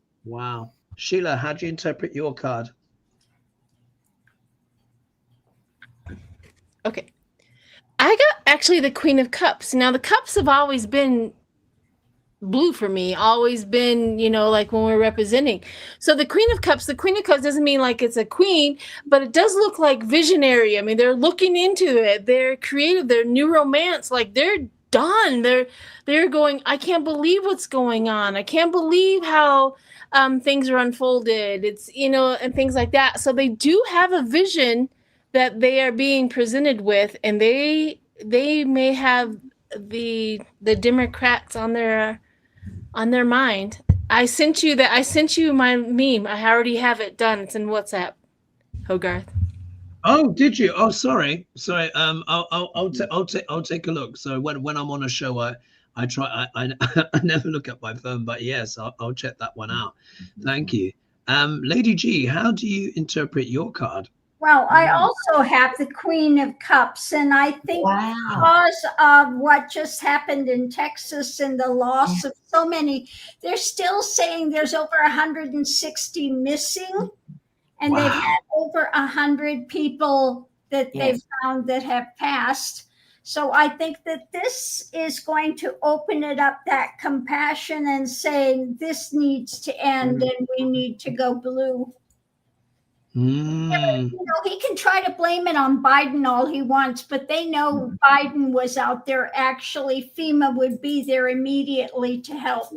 Sheila, how do you interpret your card? Okay. I got actually the Queen of Cups. Now, the cups have always been blue for me, always been, like when we're representing. So the Queen of Cups doesn't mean like it's a queen, but it does look like visionary. I mean, they're looking into it. They're creative. They're new romance. Like they're done. They're going, I can't believe what's going on. I can't believe how things are unfolded. It's, and things like that. So they do have a vision that they are being presented with, and they may have the Democrats on their mind. I sent you my meme. I already have it done. It's in WhatsApp. Hogrth. Oh, did you? Oh, sorry. I'll take a look. So when I'm on a show, I try. I never look at my phone, but yes, I'll check that one out. Thank you. Lady G, how do you interpret your card? Well, I also have the Queen of Cups, and I think because of what just happened in Texas and the loss of so many, they're still saying there's over 160 missing, and they've had over 100 people that they've found that have passed. So I think that this is going to open it up, that compassion, and saying this needs to end and we need to go blue. He can try to blame it on Biden all he wants, but they know Biden was out there. Actually, FEMA would be there immediately to help.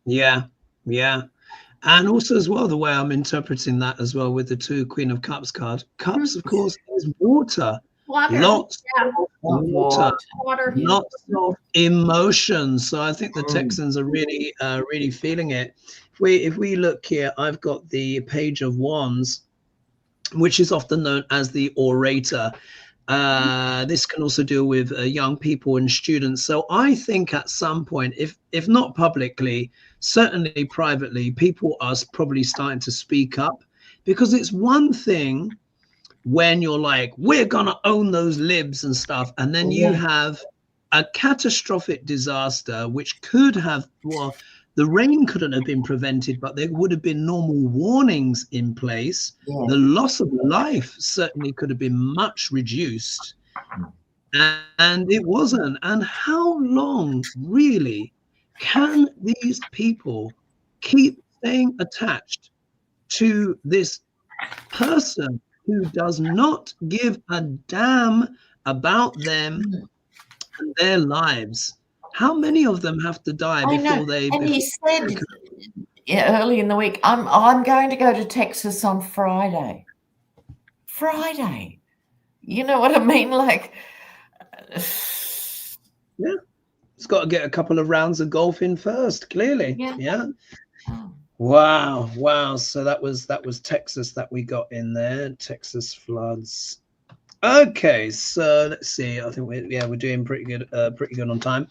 Yeah. And also as well, the way I'm interpreting that as well with the two Queen of Cups card. Cups, of course, is water. Lots of water. Lots of emotions. So I think the Texans are really, really feeling it. If we look here, I've got the Page of Wands, which is often known as the orator. This can also deal with young people and students. So I think at some point, if not publicly, certainly privately, people are probably starting to speak up, because it's one thing when you're like, we're gonna own those libs and stuff, and then you have a catastrophic disaster which could have, the rain couldn't have been prevented, but there would have been normal warnings in place. The loss of life certainly could have been much reduced, and it wasn't. And how long really can these people keep staying attached to this person who does not give a damn about them and their lives? How many of them have to die before they? And he said early in the week, I'm going to go to Texas on Friday. Friday, you know what I mean? Like, it's got to get a couple of rounds of golf in first. Clearly, Wow. So that was Texas that we got in there. Texas floods. Okay, so let's see. I think we're doing pretty good on time.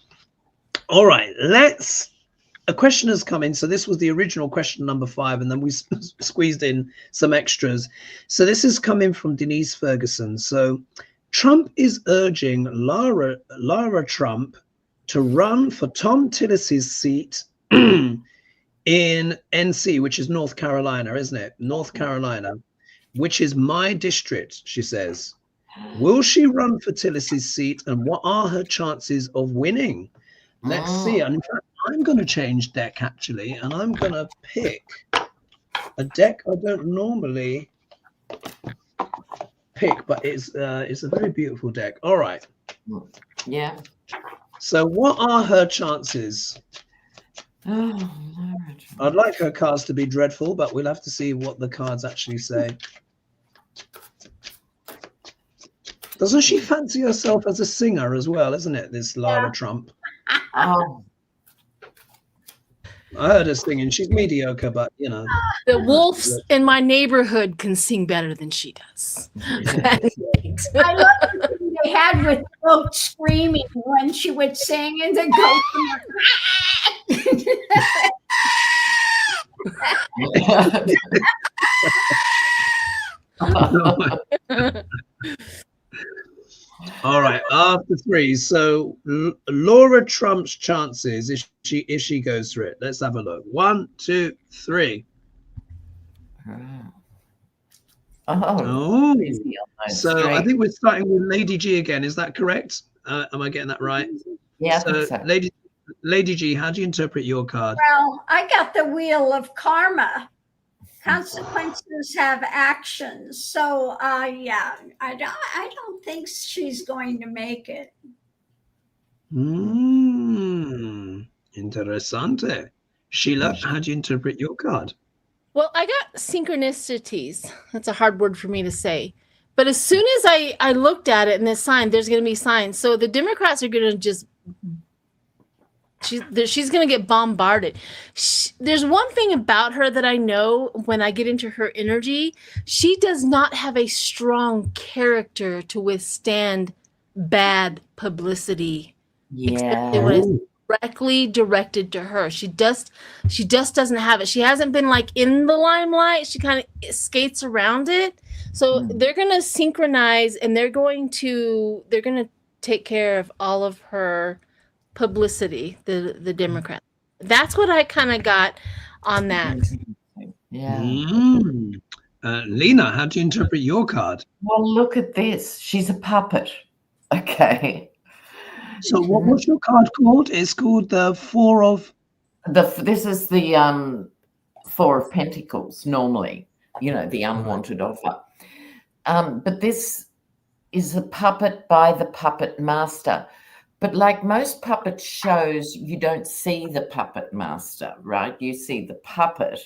All right, a question has come in. So this was the original question number 5, and then we squeezed in some extras. So this is coming from Denise Ferguson. So Trump is urging Lara Trump to run for Tom Tillis's seat in NC, which is North Carolina, isn't it? North Carolina, which is my district, she says. Will she run for Tillis's seat, and what are her chances of winning? Let's see. And in fact, I'm going to change deck actually, and I'm going to pick a deck I don't normally pick, but it's a very beautiful deck. All right. Yeah. So what are her chances? Oh, Lara Trump. I'd like her cards to be dreadful, but we'll have to see what the cards actually say. Doesn't she fancy herself as a singer as well, isn't it, this Lara Trump? Oh, I heard her singing. She's mediocre, but, you know. The wolves in my neighborhood can sing better than she does. I love the thing they had with the goat screaming when she would sing, and the goat. All right, after 3. So Lara Trump's chances if she goes through it. Let's have a look. 1, 2, 3. Oh, so I think we're starting with Lady G again. Is that correct? Am I getting that right? Yeah, so, I think so. Lady G, how do you interpret your card? Well, I got the wheel of karma. Consequences have actions. So yeah, I don't think she's going to make it. Interessante. Sheila, how do you interpret your card? Well, I got synchronicities. That's a hard word for me to say. But as soon as I looked at it and the sign, there's going to be signs. So the Democrats are going to just, she's going to get bombarded. There's one thing about her that I know when I get into her energy. She does not have a strong character to withstand bad publicity. Yeah. When it's directly directed to her. She just doesn't have it. She hasn't been like in the limelight. She kind of skates around it. So they're going to synchronize, and they're going to take care of all of her publicity, the Democrats. That's what I kind of got on that. Yeah. Lena, how do you interpret your card? Well, look at this. She's a puppet. Okay. So what's your card called? It's called the Four of... This is the 4 of Pentacles, normally, the unwanted offer. But this is a puppet by the puppet master. But like most puppet shows, you don't see the puppet master, right? You see the puppet,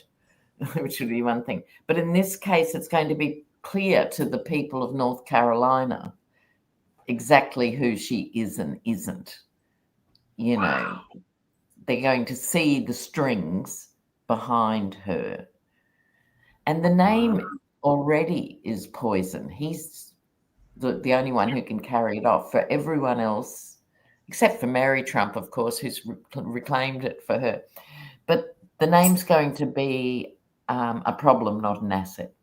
which would be one thing. But in this case, it's going to be clear to the people of North Carolina exactly who she is and isn't. Wow. They're going to see the strings behind her. And the name already is poison. He's the only one who can carry it off. For everyone else, except for Mary Trump, of course, who's reclaimed it for her. But the name's going to be a problem, not an asset.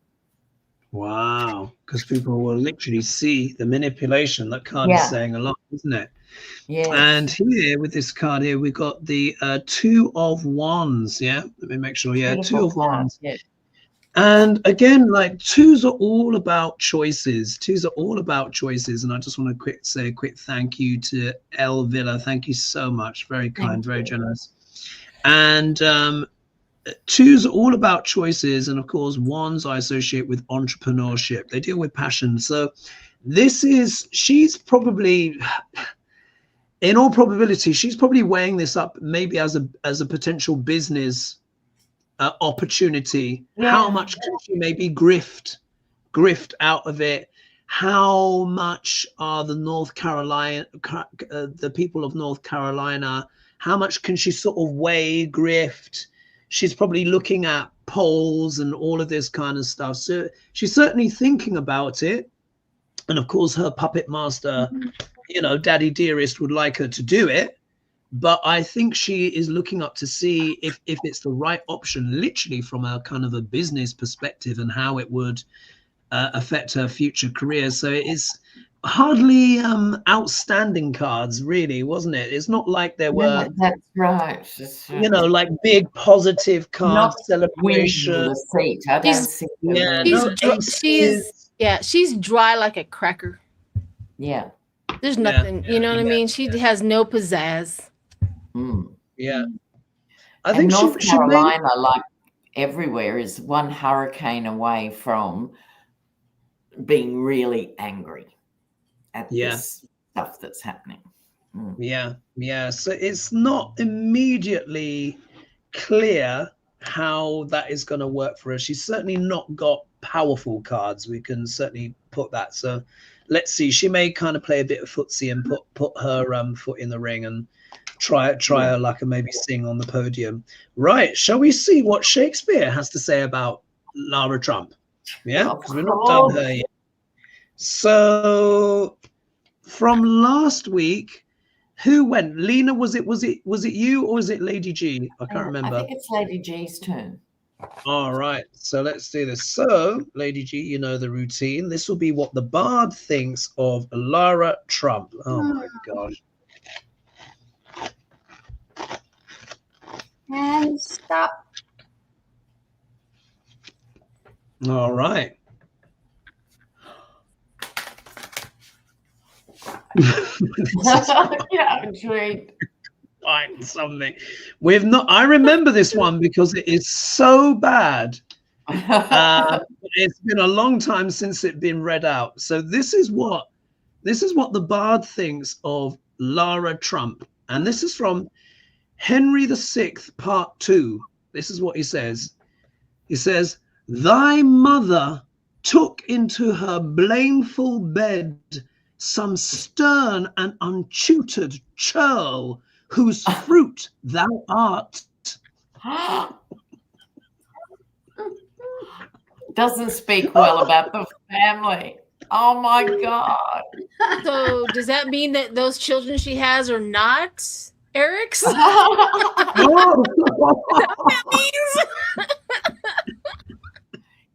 Wow, because people will literally see the manipulation. That card is saying a lot, isn't it? Yeah. And here with this card here, we've got the 2 of Wands. Yeah, let me make sure. Yeah, beautiful 2 of Wands. Yeah. And again, like 2s are all about choices. 2s are all about choices. And I just want to say a quick thank you to El Villa. Thank you so much. Very kind, very generous. And 2s are all about choices, and of course Wands I associate with entrepreneurship. They deal with passion. So she's probably, in all probability, she's probably weighing this up maybe as a potential business opportunity. How much can she maybe grift out of it? How much are the people of North Carolina, how much can she sort of weigh, grift? She's probably looking at polls and all of this kind of stuff. So she's certainly thinking about it. And of course, her puppet master, Daddy Dearest would like her to do it. But I think she is looking up to see if it's the right option, literally from a kind of a business perspective, and how it would affect her future career. So it is hardly outstanding cards, really, wasn't it? It's not like there were, that's right. Like big positive cards, celebration. She's dry like a cracker. Yeah. There's nothing, you know what I mean? She has no pizzazz. Yeah. I think North Carolina, like everywhere, is one hurricane away from being really angry at this stuff that's happening. Yeah. So it's not immediately clear how that is going to work for her. She's certainly not got powerful cards. We can certainly put that. So let's see. She may kind of play a bit of footsie and put her foot in the ring and try her luck and maybe sing on the podium. Right. Shall we see what Shakespeare has to say about Lara Trump? Yeah, because we're not done her yet. So from last week, who went? Lena, was it you or was it Lady G? I can't remember. I think it's Lady G's turn. All right, so let's do this. So, Lady G, you know the routine. This will be what the Bard thinks of Lara Trump. Oh my gosh. And stop. All right. Yeah, intrigued. Find something. We've not. I remember this one because it is so bad. It's been a long time since it's been read out. So this is what the Bard thinks of Lara Trump, and this is from Henry VI, Part 2. This is what he says. He says, "Thy mother took into her blameful bed some stern and untutored churl, whose fruit thou art." Doesn't speak well about the family. Oh my God. So does that mean that those children she has are not Eric's?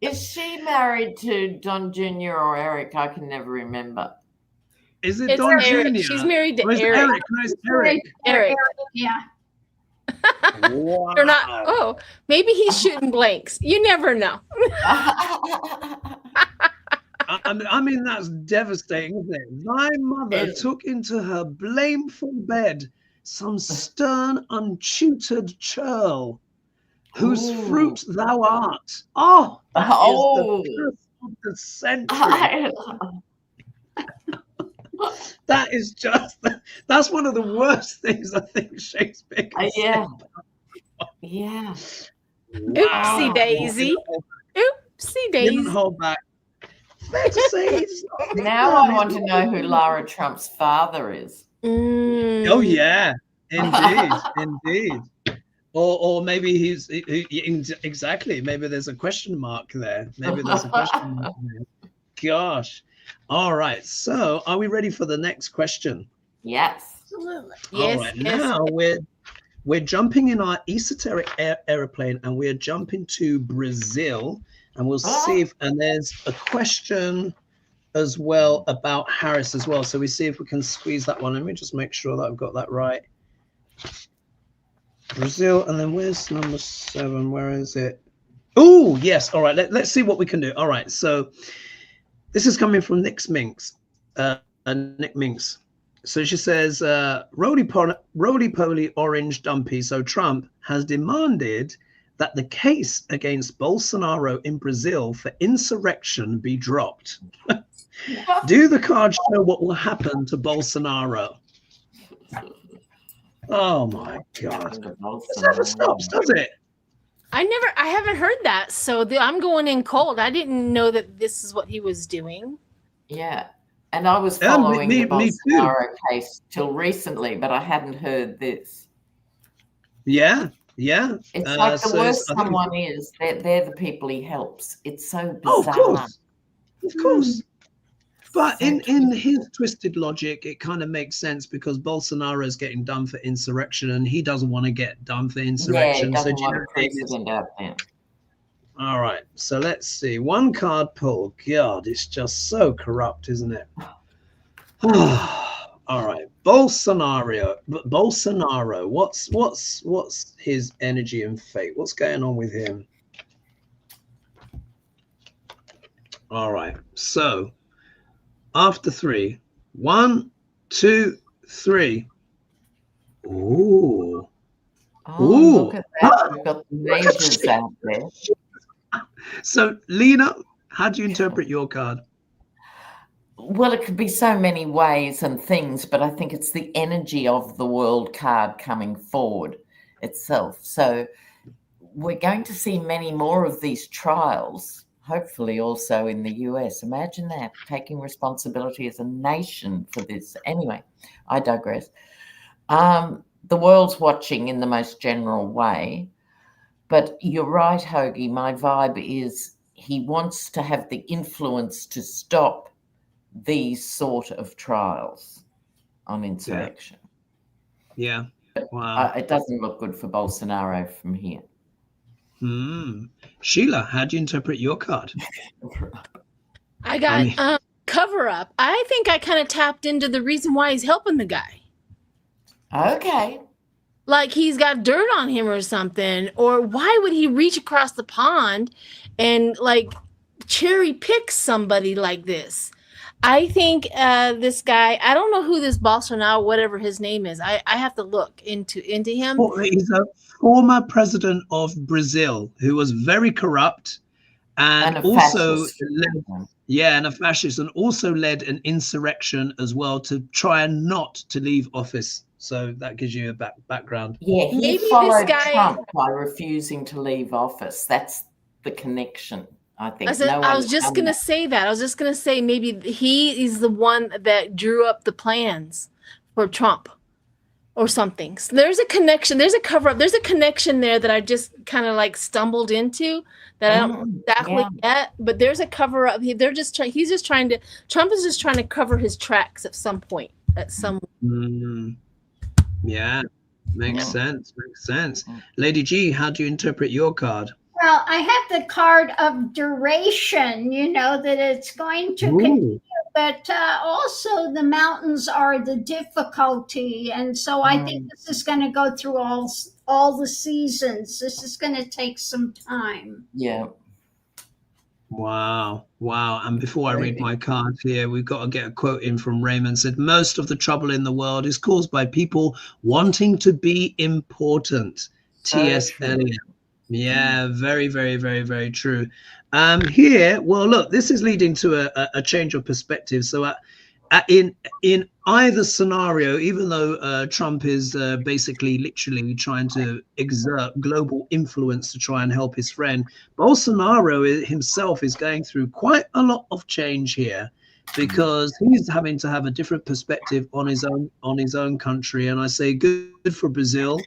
Is she married to Don Jr. or Eric? I can never remember. Is it It's Don Eric. Jr.? She's married to Or is it Eric. Eric? No, it's Eric. Eric. Yeah. Wow. They're not. Oh, maybe he's shooting blanks. You never know. I mean, that's devastating, isn't it? Thy mother took into her blameful bed some stern, untutored churl, whose fruit thou art. Oh, that is the curse of the century. That is that's one of the worst things I think Shakespeare can say. Yeah. Wow. Oopsie daisy. Oopsie daisy. Didn't hold back. Fair to say, Now I want to know who Lara Trump's father is. Oh yeah, indeed. Or maybe he's exactly. Maybe there's a question mark there. Gosh. All right. So, are we ready for the next question? Yes. Absolutely. All right. Now we're jumping in our esoteric aeroplane, and we're jumping to Brazil, and we'll see if. And there's a question as well about Harris as well. So we see if we can squeeze that one. Let me just make sure that I've got that right. Brazil, and then where's number 7? Where is it? Oh, yes. All right. Let's see what we can do. All right. So this is coming from Nick Minx. Nick Minx. So she says, roly-poly orange dumpy. So Trump has demanded that the case against Bolsonaro in Brazil for insurrection be dropped. Do the cards show what will happen to Bolsonaro? Oh my God. This never stops, does it? I haven't heard that. So I'm going in cold. I didn't know that this is what he was doing. Yeah. And I was following the Bolsonaro case till recently, but I hadn't heard this. Yeah. It's like the worse someone is, they're the people he helps. It's so bizarre. Of course. But in his twisted logic, it kind of makes sense because Bolsonaro is getting done for insurrection and he doesn't want to get done for insurrection. Yeah, he doesn't want a president out there. All right, so let's see. One card pull. God, it's just so corrupt, isn't it? All right, Bolsonaro. What's his energy and fate? What's going on with him? All right, so after 3, 1, 2, 3. Ooh. Look at that. We've got the majors out there. So, Lena, how do you interpret your card? Well, it could be so many ways and things, but I think it's the energy of the world card coming forward itself. So we're going to see many more of these trials, hopefully also in the US. Imagine that, taking responsibility as a nation for this. Anyway, I digress. The world's watching in the most general way, but you're right, Hoagie. My vibe is he wants to have the influence to stop these sort of trials on insurrection. Yeah. Wow. It doesn't look good for Bolsonaro from here. Sheila, how do you interpret your card? I got cover up. I think I kind of tapped into the reason why he's helping the guy. Okay. Like he's got dirt on him or something. Or why would he reach across the pond and like cherry pick somebody like this? I think this guy, I don't know who this Bolsonaro, whatever his name is. I have to look into him. Well, he's a former president of Brazil who was very corrupt and also led, a fascist, and also led an insurrection as well to try and not to leave office. So that gives you a background. Yeah, he followed Trump by refusing to leave office. That's the connection. I think I was just going to say that. I was just going to say maybe he is the one that drew up the plans for Trump or something. So there's a connection. There's a cover up. There's a connection there that I just kind of like stumbled into that I don't exactly get. But there's a cover up. Trump is just trying to cover his tracks at some point. Yeah, makes sense. Lady G, how do you interpret your card? Well, I have the card of duration, that it's going to continue, but also the mountains are the difficulty. And so I think this is going to go through all the seasons. This is going to take some time. Yeah. Wow. And before I read my card here, we've got to get a quote in from Raymond. Said, most of the trouble in the world is caused by people wanting to be important. T.S. Eliot. Yeah, very, very, very, very true. Here, well, look, this is leading to a change of perspective. So in either scenario, even though Trump is basically literally trying to exert global influence to try and help his friend, Bolsonaro himself is going through quite a lot of change here because he's having to have a different perspective on his own country. And I say good for Brazil.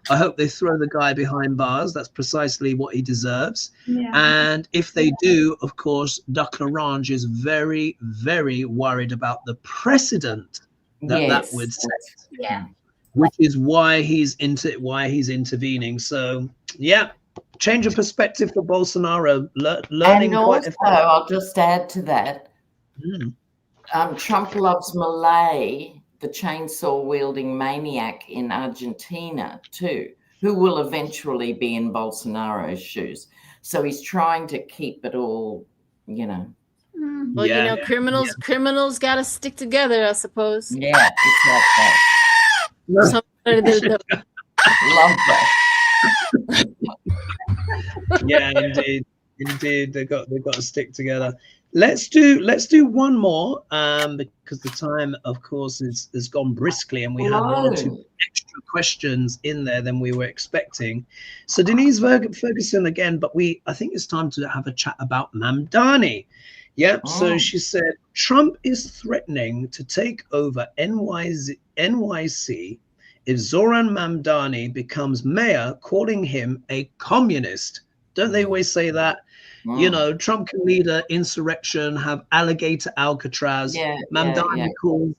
I hope they throw the guy behind bars. That's precisely what he deserves. Yeah. And if they do, of course, Duck Orange is very, very worried about the precedent that would set. Yeah. Which is why he's intervening. So, yeah, change of perspective for Bolsonaro. Learning. And also, I'll just add to that. Trump loves Malay, the chainsaw-wielding maniac in Argentina too, who will eventually be in Bolsonaro's shoes. So he's trying to keep it all, Well, criminals got to stick together, I suppose. Yeah, it's like that. Love that. Yeah, indeed, they got to stick together. Let's do one more because the time, of course, has gone briskly, and we have one or two extra questions in there than we were expecting. So Denise Ferguson again, but I think it's time to have a chat about Mamdani. Yep. So she said Trump is threatening to take over NYC if Zoran Mamdani becomes mayor, calling him a communist. Don't they always say that? Trump can lead an insurrection, have alligator Alcatraz. Mamdani calls,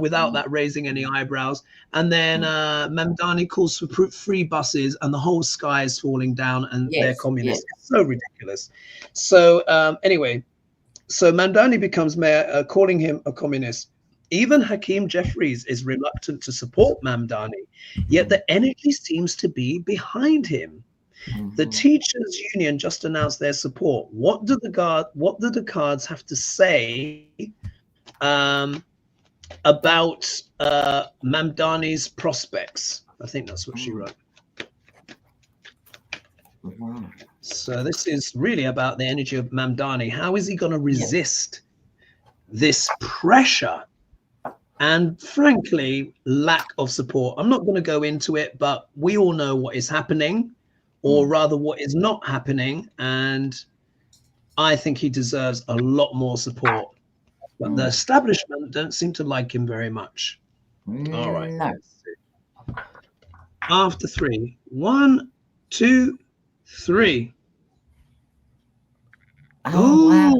without that raising any eyebrows. And then Mamdani calls for free buses and the whole sky is falling down and they're communists. It's so ridiculous. So anyway, so Mamdani becomes mayor, calling him a communist. Even Hakeem Jeffries is reluctant to support Mamdani, yet the energy seems to be behind him. The teachers union just announced their support. What do the cards have to say about Mamdani's prospects? I think that's what she wrote. So this is really about the energy of Mamdani. How is he going to resist this pressure and frankly lack of support. I'm not going to go into it, but we all know what is happening, or rather what is not happening, and I think he deserves a lot more support, but the establishment don't seem to like him very much. All right. No. After 3, 1, 2, 3. Oh, wow.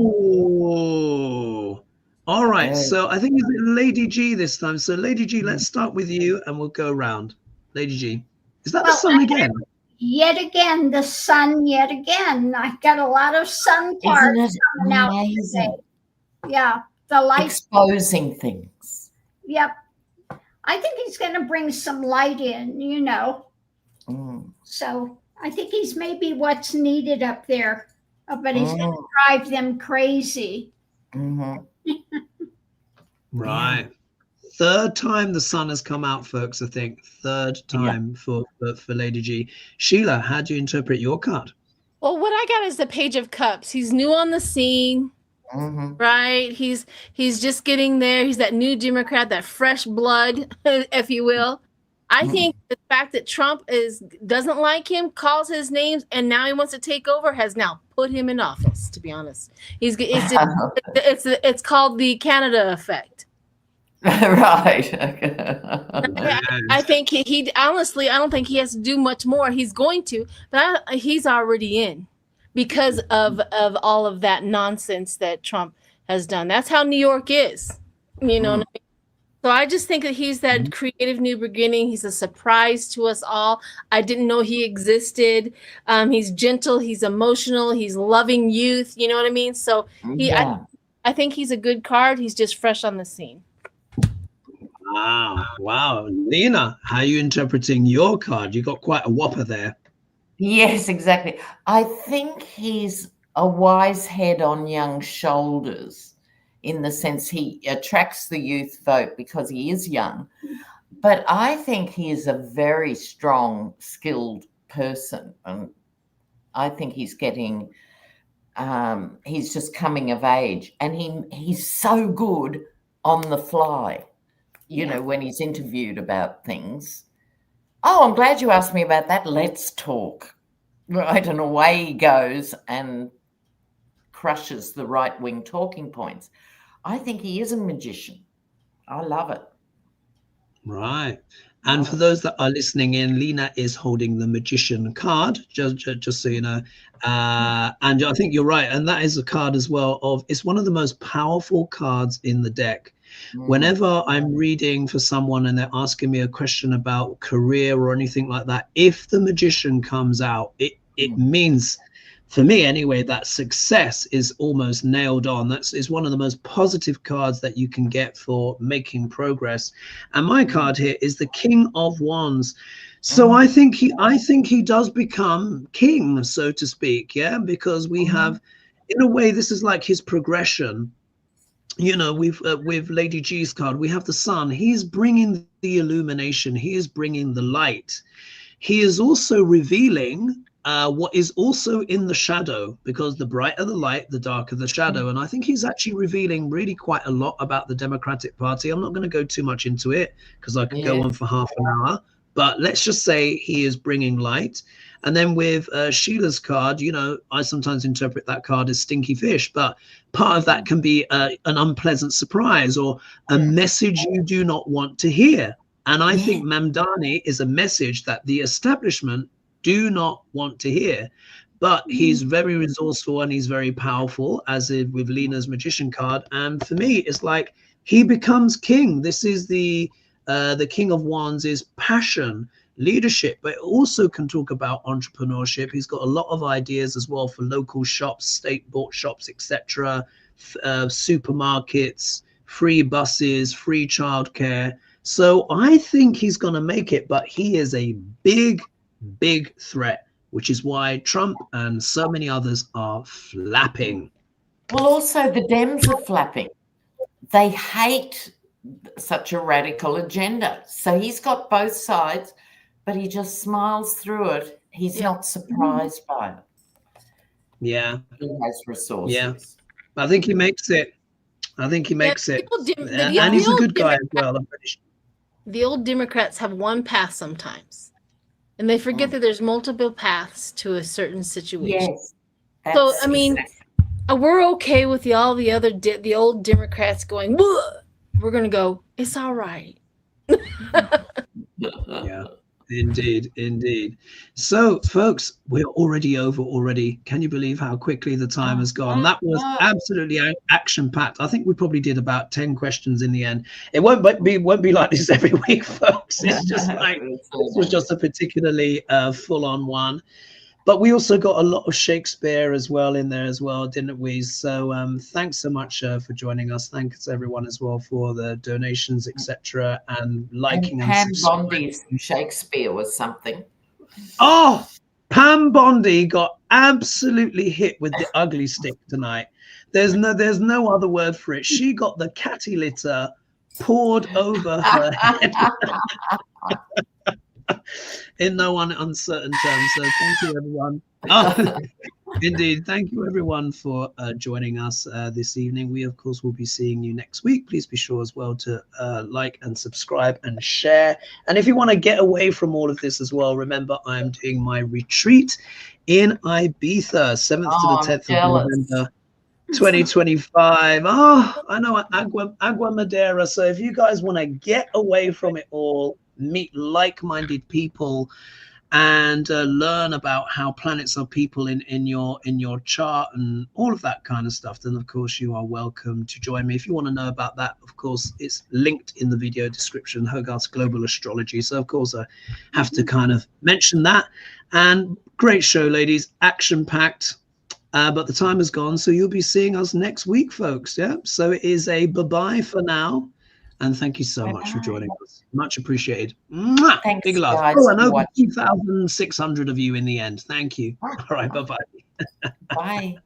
All right, Okay. so I think it's Lady G this time. So Lady G, let's start with you and we'll go around. Lady G, is that the sun again? Yet again, the sun, yet again. I've got a lot of sun cards Isn't it coming out amazing? today. Yeah, the light. Exposing things. Yep. I think he's going to bring some light in, you know. So I think he's maybe what's needed up there, but he's going to drive them crazy. Right. Third time the sun has come out, folks, I think. Third time for Lady G. Sheila, how do you interpret your card? Well, what I got is the Page of Cups. He's new on the scene, right? He's just getting there. He's that new Democrat, that fresh blood, if you will. I think the fact that Trump doesn't like him, calls his names, and now he wants to take over has now put him in office. To be honest, it's called the Canada effect. Right. I think he honestly, I don't think he has to do much more. He's going to, but he's already in because of all of that nonsense that Trump has done. That's how New York is, you know. What I mean? So I just think that he's that creative new beginning. He's a surprise to us all. I didn't know he existed. He's gentle. He's emotional. He's loving youth. You know what I mean? So I think he's a good card. He's just fresh on the scene. Wow. Lena, how are you interpreting your card? You got quite a whopper there. Yes, exactly. I think he's a wise head on young shoulders, in the sense he attracts the youth vote because he is young. But I think he is a very strong, skilled person. And I think he's getting, he's just coming of age. And he's so good on the fly, you know, when he's interviewed about things. Oh, I'm glad you asked me about that. Let's talk. Right, and away he goes and crushes the right-wing talking points. I think he is a magician. I love it. Right. And for those that are listening in, Lena is holding the magician card, just so you know. And I think you're right. And that is a card as well it's one of the most powerful cards in the deck. Whenever I'm reading for someone and they're asking me a question about career or anything like that, if the magician comes out, it means, for me anyway, that success is almost nailed on. Is one of the most positive cards that you can get for making progress. And my card here is the King of Wands. So I think he does become king, so to speak, because we have, in a way, this is like his progression. You know, with Lady G's card, we have the sun. He's bringing the illumination. He is bringing the light. He is also revealing what is also in the shadow, because the brighter the light, the darker the shadow. And I think he's actually revealing really quite a lot about the Democratic Party. I'm not going to go too much into it because I could go on for half an hour, but let's just say he is bringing light. And then with Sheila's card, you know, I sometimes interpret that card as stinky fish, but part of that can be an unpleasant surprise or a message you do not want to hear. And I think Mamdani is a message that the establishment do not want to hear, but he's very resourceful and he's very powerful, as with Lena's magician card. And for me, it's like he becomes king. This is the King of Wands is passion, leadership, but also can talk about entrepreneurship. He's got a lot of ideas as well for local shops, state bought shops, etc., supermarkets, free buses, free childcare. So I think he's going to make it, but he is a big threat, which is why Trump and so many others are flapping. Well, also the Dems are flapping. They hate such a radical agenda. So he's got both sides, but he just smiles through it. He's not surprised by it. Yeah. He has resources. Yeah. I think he makes it. I think he makes it. the And he's a old good guy as well. I'm pretty sure. The old Democrats have one path sometimes, and they forget that there's multiple paths to a certain situation. Yes. So, I mean, we're okay with all the other the old Democrats going, "Whoa." We're going to go, it's all right. Yeah, indeed, indeed. So, folks, we're already over already. Can you believe how quickly the time has gone? That was absolutely action-packed. I think we probably did about 10 questions in the end. It won't be like this every week, folks. It's just like, this was just a particularly full-on one. But we also got a lot of Shakespeare as well in there as well, didn't we? So thanks so much for joining us. Thanks everyone as well for the donations, etc., and liking and Pam Bondi's Shakespeare was something. Oh, Pam Bondi got absolutely hit with the ugly stick tonight. There's no other word for it. She got the catty litter poured over her head. In no uncertain terms. So thank you, everyone. Oh, indeed. Thank you, everyone, for joining us this evening. We, of course, will be seeing you next week. Please be sure as well to like and subscribe and share. And if you want to get away from all of this as well, remember, I'm doing my retreat in Ibiza, 7th to the 10th of November. 2025. Oh, I know, Aguamadera. So if you guys want to get away from it all, meet like-minded people, and learn about how planets are people in your chart and all of that kind of stuff, then of course you are welcome to join me. If you want to know about that, of course it's linked in the video description, HoGaLeSh Global Astrology. So of course I have to kind of mention that. And great show, ladies, action-packed. But the time has gone, so you'll be seeing us next week, folks. Yeah, so it is a bye-bye for now. And thank you so much for joining us. Much appreciated. Mwah! Thanks, big love. guys, Oh, and over 2,600 of you in the end. Thank you. All right, bye-bye. Bye.